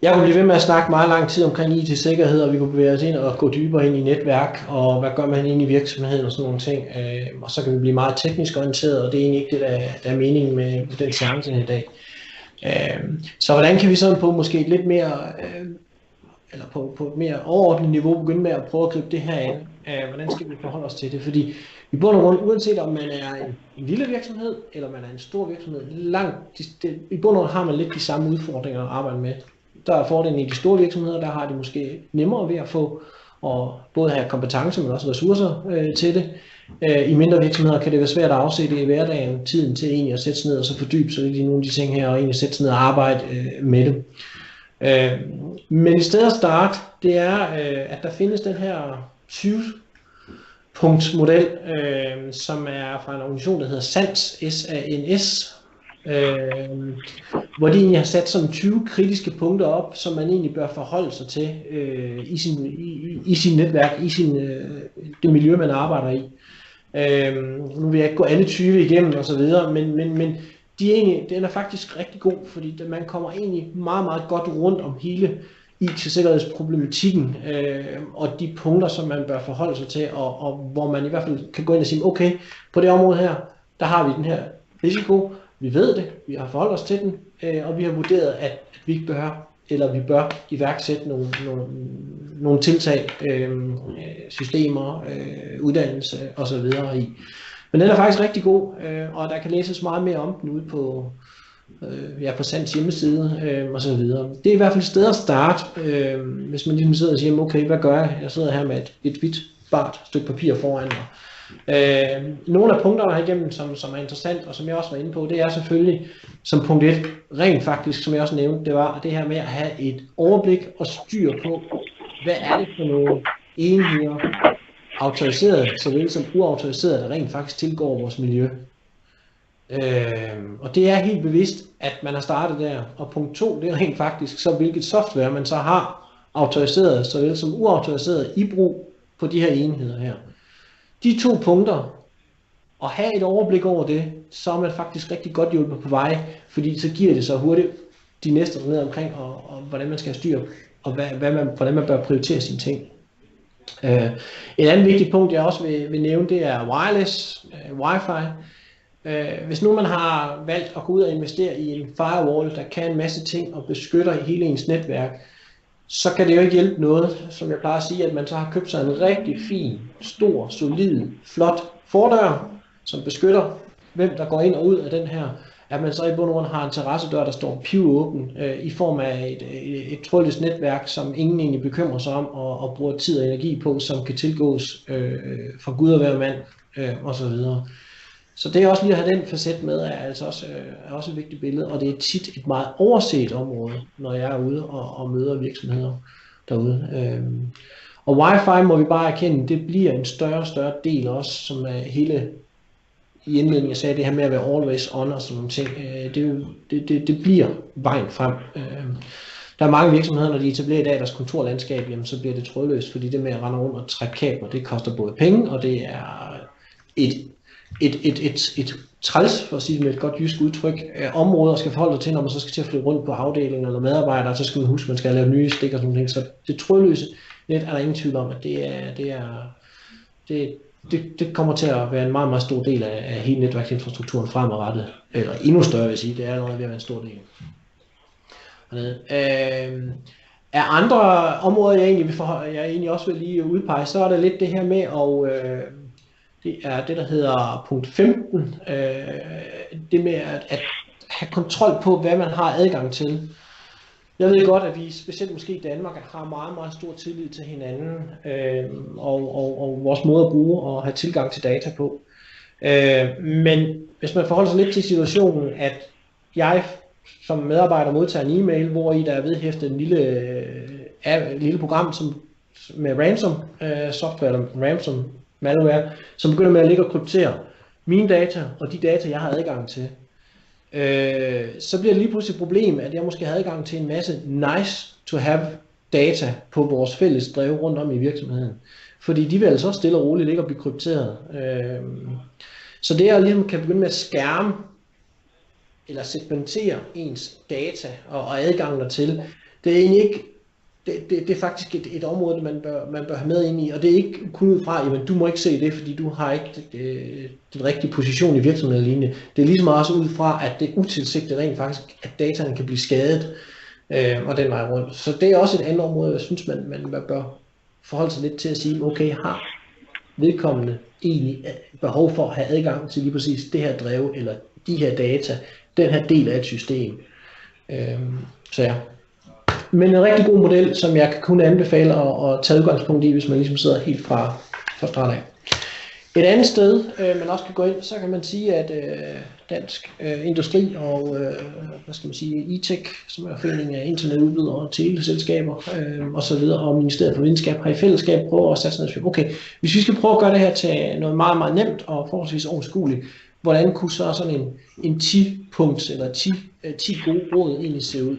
Jeg kunne blive ved med at snakke meget lang tid omkring IT-sikkerhed, og vi kunne bevæge os ind og gå dybere ind i netværk, og hvad gør man ind i virksomheden og sådan nogle ting. Og så kan vi blive meget teknisk orienteret, og det er egentlig ikke det, der er meningen med den seance i dag. Så hvordan kan vi sådan på måske lidt mere, eller på et mere overordnet niveau, begynde med at prøve at gribe det her an? Hvordan skal vi forholde os til det? Fordi i bund og grund, uanset om man er en lille virksomhed, eller man er en stor virksomhed, i bund og grund har man lidt de samme udfordringer at arbejde med. Der er fordelen i de store virksomheder, der har de måske nemmere ved at få og både have kompetencer, men også ressourcer til det. I mindre virksomheder kan det være svært at afse det i hverdagen, tiden til egentlig at sætte sig ned og så fordybe sig lidt i nogle af de ting her, og egentlig sætte sig ned og arbejde med dem. Men i stedet at starte, det er, at der findes den her 20-punktsmodel, som er fra en organisation, der hedder SANS, S-A-N-S, hvor de egentlig har sat sådan 20 kritiske punkter op, som man egentlig bør forholde sig til i sin netværk, i det miljø, man arbejder i. Nu vil jeg ikke gå alle 20 igennem og så videre, men den er faktisk rigtig god, fordi man kommer egentlig meget, meget godt rundt om hele IT-sikkerhedsproblematikken og de punkter, som man bør forholde sig til, og hvor man i hvert fald kan gå ind og sige, okay, på det område her, der har vi den her risiko, vi ved det, vi har forholdt os til den, og vi har vurderet, at vi ikke bør iværksætte nogle tiltag, systemer, uddannelse osv. i. Men den er faktisk rigtig god, og der kan læses meget mere om den ude på SANS hjemmeside osv. Det er i hvert fald et sted at starte, hvis man ligesom sidder og siger, okay, hvad gør jeg? Jeg sidder her med et hvidt bart stykke papir foran mig. Nogle af punkterne her igennem, som er interessant, og som jeg også var inde på, det er selvfølgelig som punkt 1, rent faktisk, som jeg også nævnte, det var det her med at have et overblik og styr på, hvad er det for nogle enheder, autoriserede såvel som uautoriserede, der rent faktisk tilgår vores miljø. Og det er helt bevidst, at man har startet der. Og punkt 2, det er rent faktisk så, hvilket software man så har autoriseret såvel som uautoriseret i brug på de her enheder her. De 2 punkter, og have et overblik over det, så er man faktisk rigtig godt hjulpet på vej, fordi så giver det så hurtigt de næste ned omkring, og hvordan man skal styre, og hvordan man bør prioritere sine ting. Et andet vigtigt punkt, jeg også vil nævne, det er wireless, wifi. Hvis nu man har valgt at gå ud og investere i en firewall, der kan en masse ting og beskytter hele ens netværk, så kan det jo ikke hjælpe noget, som jeg plejer at sige, at man så har købt sig en rigtig fin, stor, solid, flot fordør, som beskytter, hvem der går ind og ud af den her, at man så i bund og grund har en terrassedør, der står pivåben i form af et trådløst netværk, som ingen egentlig bekymrer sig om og bruger tid og energi på, som kan tilgås fra Gud og hver mand osv. Så det er også lige at have den facet med, er altså også et vigtigt billede, og det er tit et meget overset område, når jeg er ude og møder virksomheder derude. Og wifi må vi bare erkende, det bliver en større og større del også, som er hele i indledningen, jeg sagde det her med at være always on og sådan nogle ting, det bliver vejen frem. Der er mange virksomheder, når de etablerer i dag deres kontorlandskab, jamen, så bliver det trådløst, fordi det med at rende rundt og trække kabler, det koster både penge, og det er et træls, for at sige det med et godt jysk udtryk, områder skal forholde sig til, når man så skal til at flytte rundt på afdelingen eller medarbejdere, så skal man huske, at man skal lave nye stik og sådan noget. Så det trådløse net er der ingen tvivl om, at det kommer til at være en meget, meget stor del af hele netværksinfrastrukturen fremadrettet, eller endnu større vil jeg sige, det er allerede ved at være en stor del. Af andre områder, jeg egentlig også vil lige udpege, så er der lidt det her med, og det er det, der hedder punkt 15, det med at have kontrol på, hvad man har adgang til. Jeg ved godt, at vi specielt måske i Danmark har meget, meget stor tillid til hinanden, og vores måde at bruge og have tilgang til data på. Men hvis man forholder sig lidt til situationen, at jeg som medarbejder modtager en e-mail, hvor i der er vedhæftet en lille program med ransom software eller ransom malware, som begynder med at ligge og kryptere mine data og de data, jeg har adgang til. Så bliver det lige pludselig et problem, at jeg måske har adgang til en masse nice to have data på vores fælles drev rundt om i virksomheden. Fordi de vil altså også stille og roligt ligge og blive krypteret. Så det at ligesom kan begynde med at skærme eller segmentere ens data og adgang dertil, det er egentlig ikke, det er faktisk et område, man bør have med ind i, og det er ikke kun ud fra, jamen du må ikke se det, fordi du har ikke den rigtige position i virksomheden eller lignende. Det er ligesom også ud fra, at det er utilsigtet rent faktisk, at dataen kan blive skadet, og den vej rundt. Så det er også et andet område, jeg synes, man bør forholde sig lidt til at sige, okay, har vedkommende egentlig behov for at have adgang til lige præcis det her drev, eller de her data, den her del af et system. Så ja. Men en rigtig god model, som jeg kan kun anbefale at tage udgangspunkt i, hvis man ligesom sidder helt fra start af. Et andet sted, man også kan gå ind, så kan man sige, at Dansk Industri og hvad skal man sige, E-Tech, som er foreningen af internetudbydere og teleselskaber osv., og Ministeriet for Videnskab har i fællesskab prøvet at sætte sådan, okay, hvis vi skal prøve at gøre det her til noget meget, meget nemt og forholdsvis overskueligt, hvordan kunne så sådan en 10-punkt eller 10 gode råd egentlig se ud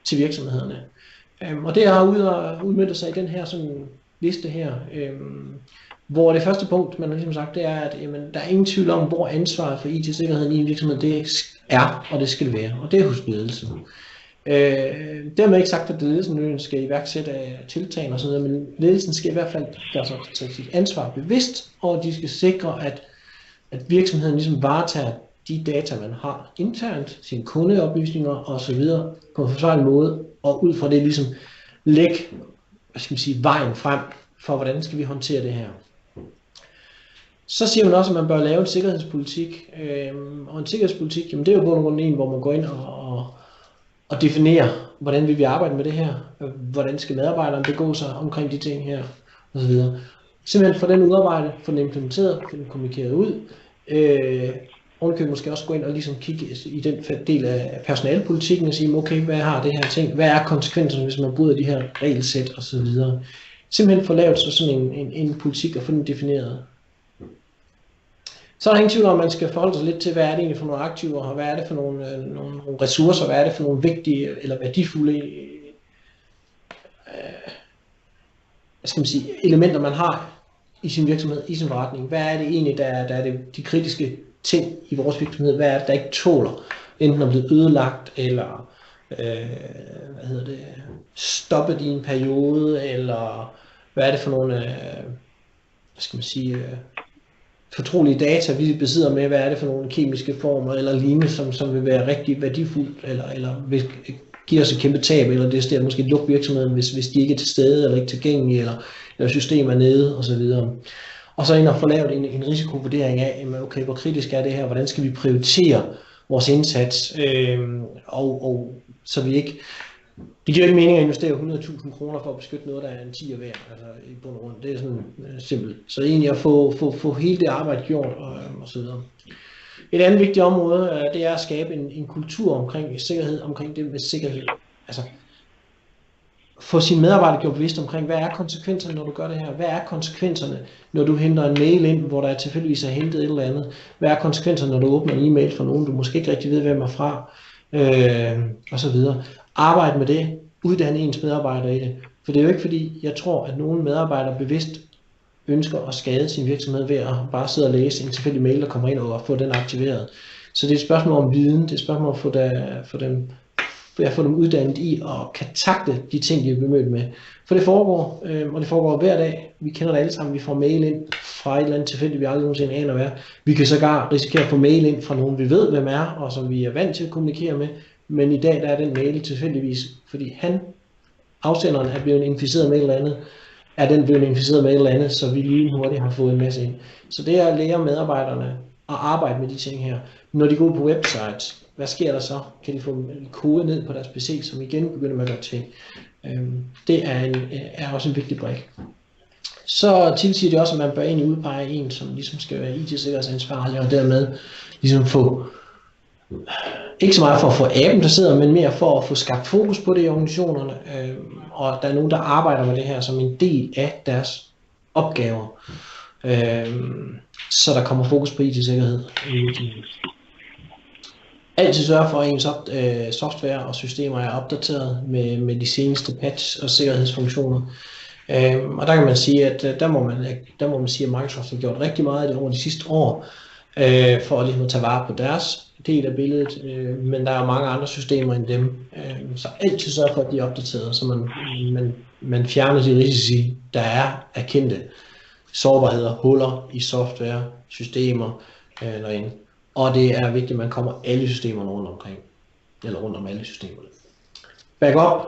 til virksomhederne. Og det har udmøntet sig i den her sådan liste her, hvor det første punkt, man har ligesom sagt, det er, at jamen, der er ingen tvivl om, hvor ansvaret for IT-sikkerheden i en virksomhed det er, og det skal være, og det er hos ledelsen. Dermed ikke sagt, at ledelsen skal iværksætte tiltag og sådan noget, men ledelsen skal i hvert fald gøre sig sit ansvar bevidst, og de skal sikre, at virksomheden ligesom varetager de data, man har internt, sine kundeoplysninger osv. på en forsvarlig måde, og ud fra det ligesom lægge, vejen frem for, hvordan skal vi håndtere det her. Så siger man også, at man bør lave en sikkerhedspolitik, og en sikkerhedspolitik, jamen det er jo bund og grund en, hvor man går ind og definerer, hvordan vil vi arbejde med det her, hvordan skal medarbejderne begå sig omkring de ting her, osv. Simpelthen få den udarbejdet, få den implementeret, få den kommunikeret ud, ovenikøbet måske også gå ind og ligesom kigge i den del af personalepolitikken og sige, okay, hvad har det her ting, hvad er konsekvenserne, hvis man bryder de her regelsæt og så videre. Simpelthen få lavet sådan en politik og få den defineret. Så er der ingen tvivl om, at man skal forholde sig lidt til, hvad er det egentlig for nogle aktiver, og hvad er det for nogle ressourcer, hvad er det for nogle vigtige eller værdifulde elementer, man har i sin virksomhed, i sin forretning. Hvad er det egentlig, der er de kritiske ting i vores virksomhed? Hvad er det, der ikke tåler, enten at blive ødelagt, eller stoppet i en periode, eller hvad er det for nogle fortrolige data, vi besidder med, hvad er det for nogle kemiske former eller lignende, som vil være rigtig værdifuldt, eller vil give os et kæmpe tab, eller det er måske lukke virksomheden, hvis de ikke er til stede, eller ikke tilgængelige, eller systemer nede, osv. Og så ind og få lavet en risikovurdering af, okay, hvor kritisk er det her, hvordan skal vi prioritere vores indsats, og så vi ikke. Det giver ikke mening at investere 100.000 kroner for at beskytte noget, der er en 10'er værd, altså i bund og grund. Det er sådan simpelt. Så egentlig at få hele det arbejde gjort og så videre. Et andet vigtigt område, det er at skabe en kultur omkring sikkerhed, omkring det med sikkerhed. Altså få sine medarbejdere gjort bevidst omkring, hvad er konsekvenserne, når du gør det her? Hvad er konsekvenserne, når du henter en mail ind, hvor der tilfældigvis er hentet et eller andet? Hvad er konsekvenserne, når du åbner en e-mail fra nogen, du måske ikke rigtig ved, hvem er fra? Og så videre. Arbejde med det, uddanne ens medarbejdere i det. For det er jo ikke fordi, jeg tror, at nogle medarbejdere bevidst ønsker at skade sin virksomhed ved at bare sidde og læse en tilfældig mail, der kommer ind og få den aktiveret. Så det er et spørgsmål om viden, det er et spørgsmål om at få dem uddannet i og kan takle de ting, de er bemødt med. For det foregår, og det foregår hver dag. Vi kender det alle sammen, vi får mail ind fra et eller andet tilfældigt, vi aldrig nogensinde aner hvad. Vi kan sågar risikere at få mail ind fra nogen, vi ved, hvem er, og som vi er vant til at kommunikere med. Men i dag der er den mail tilfældigvis, fordi afsenderen er blevet inficeret med et eller andet, er den blevet inficeret med et eller andet, så vi lige hurtigt har fået en masse ind. Så det er at lære medarbejderne at arbejde med de ting her. Når de går ud på websites, hvad sker der så? Kan de få kode ned på deres PC, som igen begynder med at gøre ting? Det er også en vigtig brik. Så tilsiger det også, at man bør egentlig udpege en, som ligesom skal være IT-sikkerhedsansvarlig, og dermed ligesom få, ikke så meget for at få aben placeret, men mere for at få skabt fokus på det i organisationerne, og der er nogen, der arbejder med det her som en del af deres opgaver, så der kommer fokus på IT-sikkerhed. Altid sørge for, at ens software og systemer er opdateret med de seneste patch og sikkerhedsfunktioner. Og der kan man sige, at der må man sige, at Microsoft har gjort rigtig meget over de sidste år, for at ligesom tage vare på deres del af billedet, men der er mange andre systemer end dem. Så altid sørge for, at de er opdateret, så man fjerner de risici, der er erkendte sårbarheder, huller i software, systemer derinde. Og det er vigtigt, at man kommer alle systemerne rundt om alle systemerne. Backup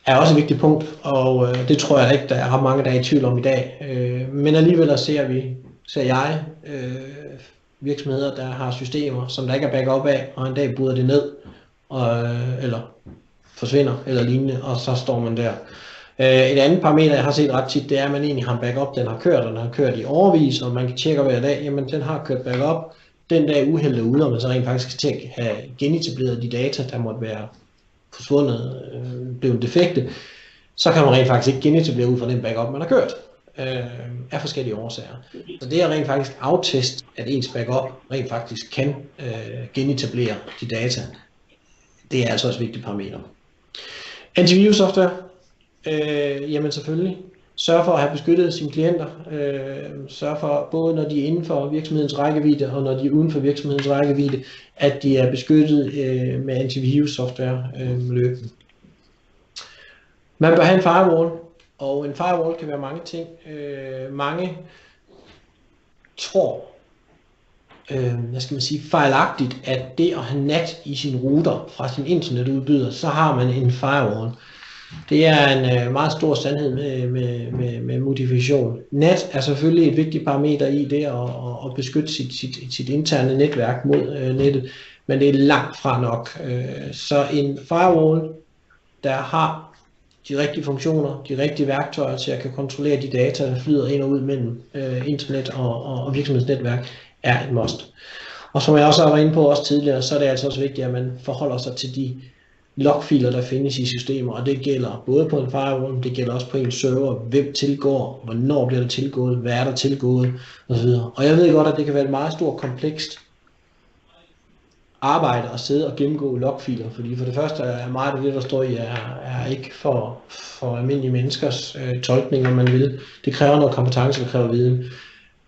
er også et vigtigt punkt, og det tror jeg ikke, der er ret mange, der er i tvivl om i dag. Men alligevel ser jeg virksomheder, der har systemer, som der ikke er backup af, og en dag bryder det ned, eller forsvinder, eller lignende, og så står man der. Et andet parameter, jeg har set ret tit, det er, at man egentlig har en backup, den har kørt i årevis, og man kan tjekke hver dag, jamen den har kørt backup. Den dag uheldet er ude, og man så rent faktisk skal have genetableret de data, der måtte være forsvundet, blevet defekte, så kan man rent faktisk ikke genetablere ud fra den backup, man har kørt, af forskellige årsager. Så det er rent faktisk aftest, at ens backup rent faktisk kan genetablere de data. Det er altså også et vigtigt parameter. Antivirussoftware, jamen selvfølgelig. Sørg for at have beskyttet sine klienter. Sørg for, både når de er inden for virksomhedens rækkevidde, og når de er uden for virksomhedens rækkevidde, at de er beskyttet med antivirus-software løbende. Man bør have en firewall, og en firewall kan være mange ting. Mange tror, fejlagtigt, at det at have NAT i sin router fra sin internetudbyder, så har man en firewall. Det er en meget stor sandhed med modifikation. NAT er selvfølgelig et vigtigt parameter i det at beskytte sit interne netværk mod nettet, men det er langt fra nok. Så en firewall, der har de rigtige funktioner, de rigtige værktøjer til at kan kontrollere de data, der flyder ind og ud mellem internet og virksomhedsnetværk, er et must. Og som jeg også har været inde på også tidligere, så er det altså også vigtigt, at man forholder sig til de logfiler, der findes i systemer, og det gælder både på en firewall, det gælder også på en server, hvem tilgår, hvornår bliver der tilgået, hvad er der tilgået, osv. Og jeg ved godt, at det kan være et meget stort, komplekst arbejde at sidde og gennemgå logfiler, fordi for det første er meget af det, der står i, er ikke for almindelige menneskers tolkning, om man vil. Det kræver noget kompetence, det kræver viden.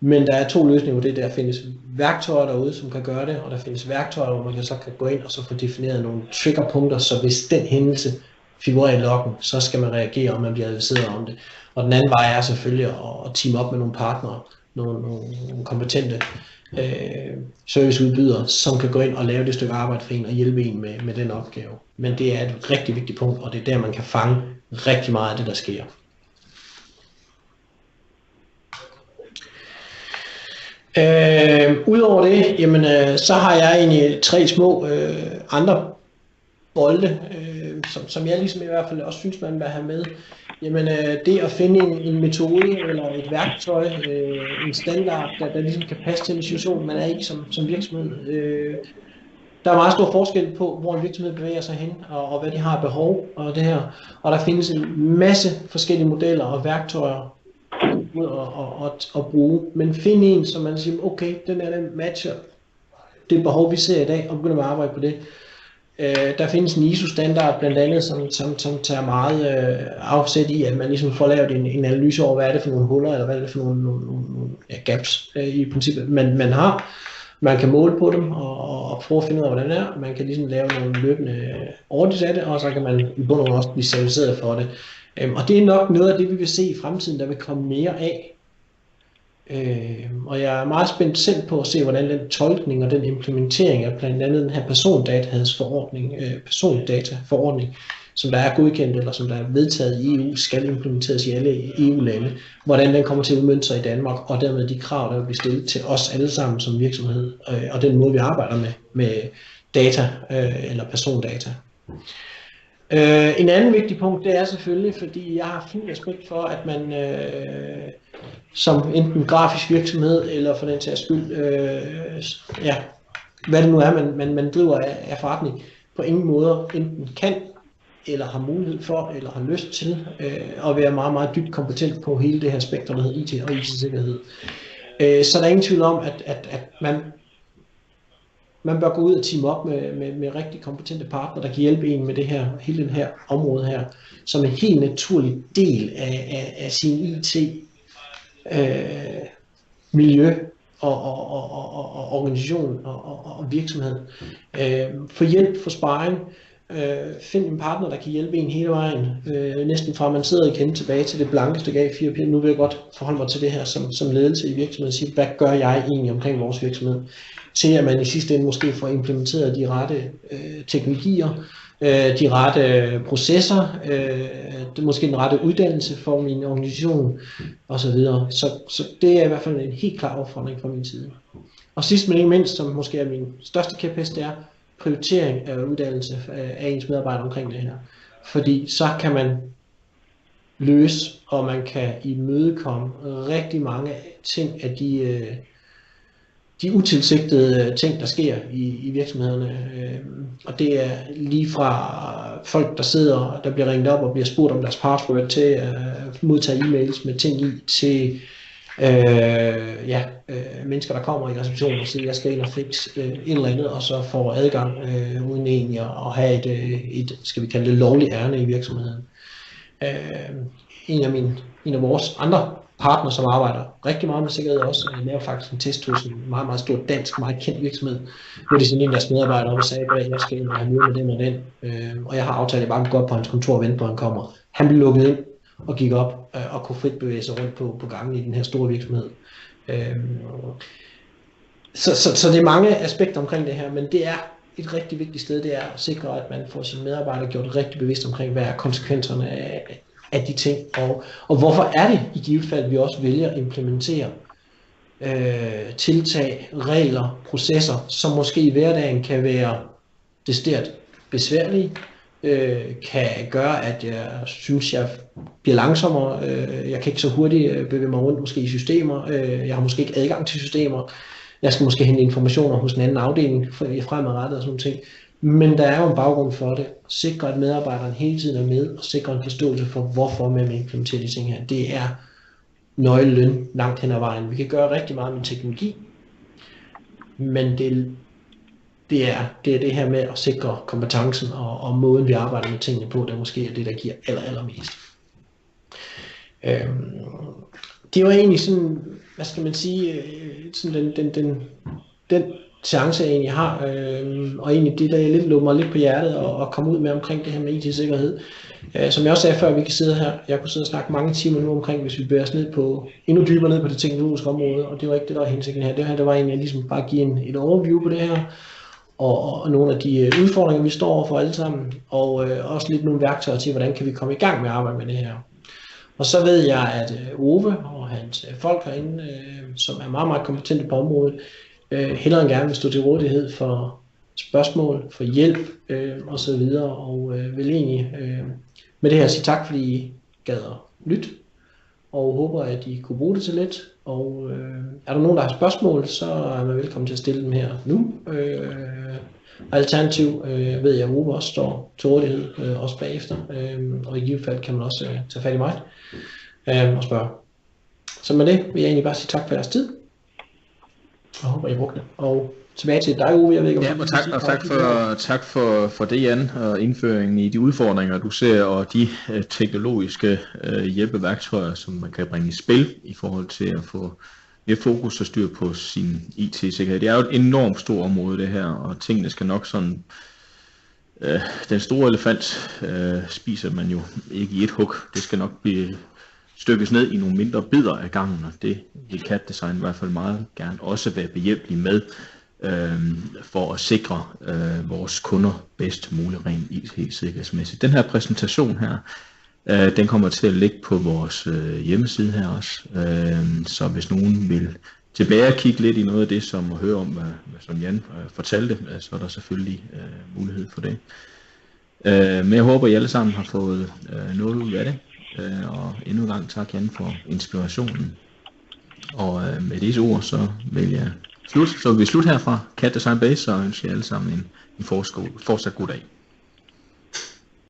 Men der er to løsninger på det. Der findes værktøjer derude, som kan gøre det, og der findes værktøjer, hvor man så kan gå ind og så få defineret nogle triggerpunkter, så hvis den hændelse figurerer i loggen, så skal man reagere, og man bliver adviseret om det. Og den anden vej er selvfølgelig at teame op med nogle partnere, nogle kompetente serviceudbydere, som kan gå ind og lave det stykke arbejde for en og hjælpe en med den opgave. Men det er et rigtig vigtigt punkt, og det er der, man kan fange rigtig meget af det, der sker. Udover det, jamen, så har jeg egentlig tre små andre bolde, som jeg ligesom i hvert fald også synes, man vil have med. Jamen, det at finde en metode eller et værktøj, en standard, der ligesom kan passe til den situation, man er i som virksomhed. Der er meget stor forskel på, hvor en virksomhed bevæger sig hen, og hvad de har behov og det her. Og der findes en masse forskellige modeller og værktøjer at bruge, men find en, som man siger, okay, den matcher det behov, vi ser i dag, og begynder at arbejde på det. Der findes en ISO-standard blandt andet, som tager meget afsæt i, at man ligesom får lavet en analyse over, hvad er det for nogle huller, eller hvad er det for nogle gaps i princippet, man har. Man kan måle på dem og prøve at finde ud af, hvordan det er. Man kan ligesom lave nogle løbende audits af det, og så kan man i bund og grund også blive certificeret for det. Og det er nok noget af det, vi vil se i fremtiden, der vil komme mere af. Og jeg er meget spændt selv på at se, hvordan den tolkning og den implementering af blandt andet den her persondataforordning, som der er godkendt eller som der er vedtaget i EU, skal implementeres i alle EU-lande, hvordan den kommer til at udmønte sig i Danmark, og dermed de krav, der vil blive stillet til os alle sammen som virksomhed, og den måde, vi arbejder med data eller persondata. En anden vigtig punkt, det er selvfølgelig, fordi jeg har fuld respekt for, at man som enten grafisk virksomhed, eller for den sags skyld, hvad det nu er, man driver af forretning, på ingen måde enten kan, eller har mulighed for, eller har lyst til, at være meget, meget dybt kompetent på hele det her spektrum, der hedder IT og IT-sikkerhed. Så der er ingen tvivl om, at man bør gå ud og teame op med rigtig kompetente partnere, der kan hjælpe en med det her, hele det her område her, som en helt naturlig del af sin IT miljø og organisation og virksomhed. For hjælp, for sparring, find en partner, der kan hjælpe en hele vejen, næsten fra man sidder igen tilbage til det blanke stykke A4. Nu vil jeg godt forholde mig til det her som ledelse i virksomheden og sige, hvad gør jeg egentlig omkring vores virksomhed, til at man i sidste ende måske får implementeret de rette teknologier, de rette processer, måske den rette uddannelse for min organisation osv. Så det er i hvert fald en helt klar opfordring fra min side. Og sidst men ikke mindst, som måske er min største kæphest, det er prioritering af uddannelse af ens medarbejdere omkring det her. Fordi så kan man løse, og man kan imødekomme rigtig mange ting af de utilsigtede ting, der sker i virksomhederne. Og det er lige fra folk, der bliver ringet op og bliver spurgt om deres password, til at modtage e-mails med ting i, til mennesker, der kommer i receptionen og siger, jeg skal ind og fikse et eller andet, og så får adgang uden egentlig at have et, skal vi kalde det, lovligt ærne i virksomheden. En af vores andre partner, som arbejder rigtig meget med sikkerhed også, laver faktisk en test hos en meget, meget stor dansk, meget kendt virksomhed, hvor de sendte en af deres medarbejdere op og sagde, at jeg skal ind og have møde med den og den, og jeg har aftalt, at jeg bare kan gå op på hans kontor og vente på, at han kommer. Han blev lukket ind og gik op og kunne frit bevæge sig rundt på gangen i den her store virksomhed. Så det er mange aspekter omkring det her, men det er et rigtig vigtigt sted, det er at sikre, at man får sine medarbejdere gjort rigtig bevidst omkring, hvad er konsekvenserne af de ting, og hvorfor er det i givet fald, at vi også vælger at implementere tiltag, regler, processer, som måske i hverdagen kan være decideret besværlige, kan gøre, at jeg synes, jeg bliver langsommere, jeg kan ikke så hurtigt bevæge mig rundt måske i systemer, jeg har måske ikke adgang til systemer, jeg skal måske hente informationer hos en anden afdeling fremadrettet og sådan ting. Men der er jo en baggrund for det. Sikre, at medarbejderen hele tiden er med, og sikre en forståelse for, hvorfor man implementerer de ting her. Det er nøglen langt hen ad vejen. Vi kan gøre rigtig meget med teknologi, men det er det her med at sikre kompetencen og måden, vi arbejder med tingene på, der måske er det, der giver allermest. Det var egentlig sådan, hvad skal man sige, sådan den chance jeg egentlig har, og egentlig det, der lidt lå mig lidt på hjertet og komme ud med omkring det her med IT-sikkerhed. Som jeg også sagde før, vi kan sidde her, jeg kunne sidde og snakke mange timer nu omkring, hvis vi bevæger os endnu dybere ned på det teknologiske område, og det var ikke det, der var hensigten her. Det var egentlig ligesom bare at give et overview på det her, og nogle af de udfordringer, vi står overfor alle sammen, og også lidt nogle værktøjer til, hvordan kan vi komme i gang med at arbejde med det her. Og så ved jeg, at Ove og hans folk herinde, som er meget, meget kompetente på området, hellere end gerne vil stå til rådighed for spørgsmål, for hjælp og så videre, og vil egentlig med det her sige tak, fordi I gad at lytte, og håber, at I kunne bruge det til lidt. Og er der nogen, der har spørgsmål, så er man velkommen til at stille dem her nu. Alternativ ved jeg, at Ove også står til rådighed, også bagefter, og i givet fald kan man også tage fat i mig og spørge. Så med det vil jeg egentlig bare sige tak for jeres tid. Jeg håber, I brugte det. Og tilbage til dig, Uwe. Jeg ved ikke, om
tak for det, Jan, og indføringen i de udfordringer, du ser, og de teknologiske hjælpeværktøjer, som man kan bringe i spil i forhold til at få mere fokus og styr på sin IT-sikkerhed. Det er jo et enormt stort område, det her, og tingene skal nok sådan... Den store elefant spiser man jo ikke i et hug. Det skal nok blive stykkes ned i nogle mindre bidder af gangen, og det vil CAD Design i hvert fald meget gerne også være behjælpelig med, for at sikre vores kunder bedst muligt rent IT-sikkerhedsmæssigt. Den her præsentation her, den kommer til at ligge på vores hjemmeside her også, så hvis nogen vil tilbage og kigge lidt i noget af det, som at høre om, hvad Jan fortalte, så er der selvfølgelig mulighed for det. Men jeg håber, I alle sammen har fået noget ud af det, og endnu en gang tak, Jan, for inspirationen. Og med disse ord, så vil jeg slutte. Så vil vi slutte herfra CAD Design Base, og ønsker jer alle sammen en fortsat god dag.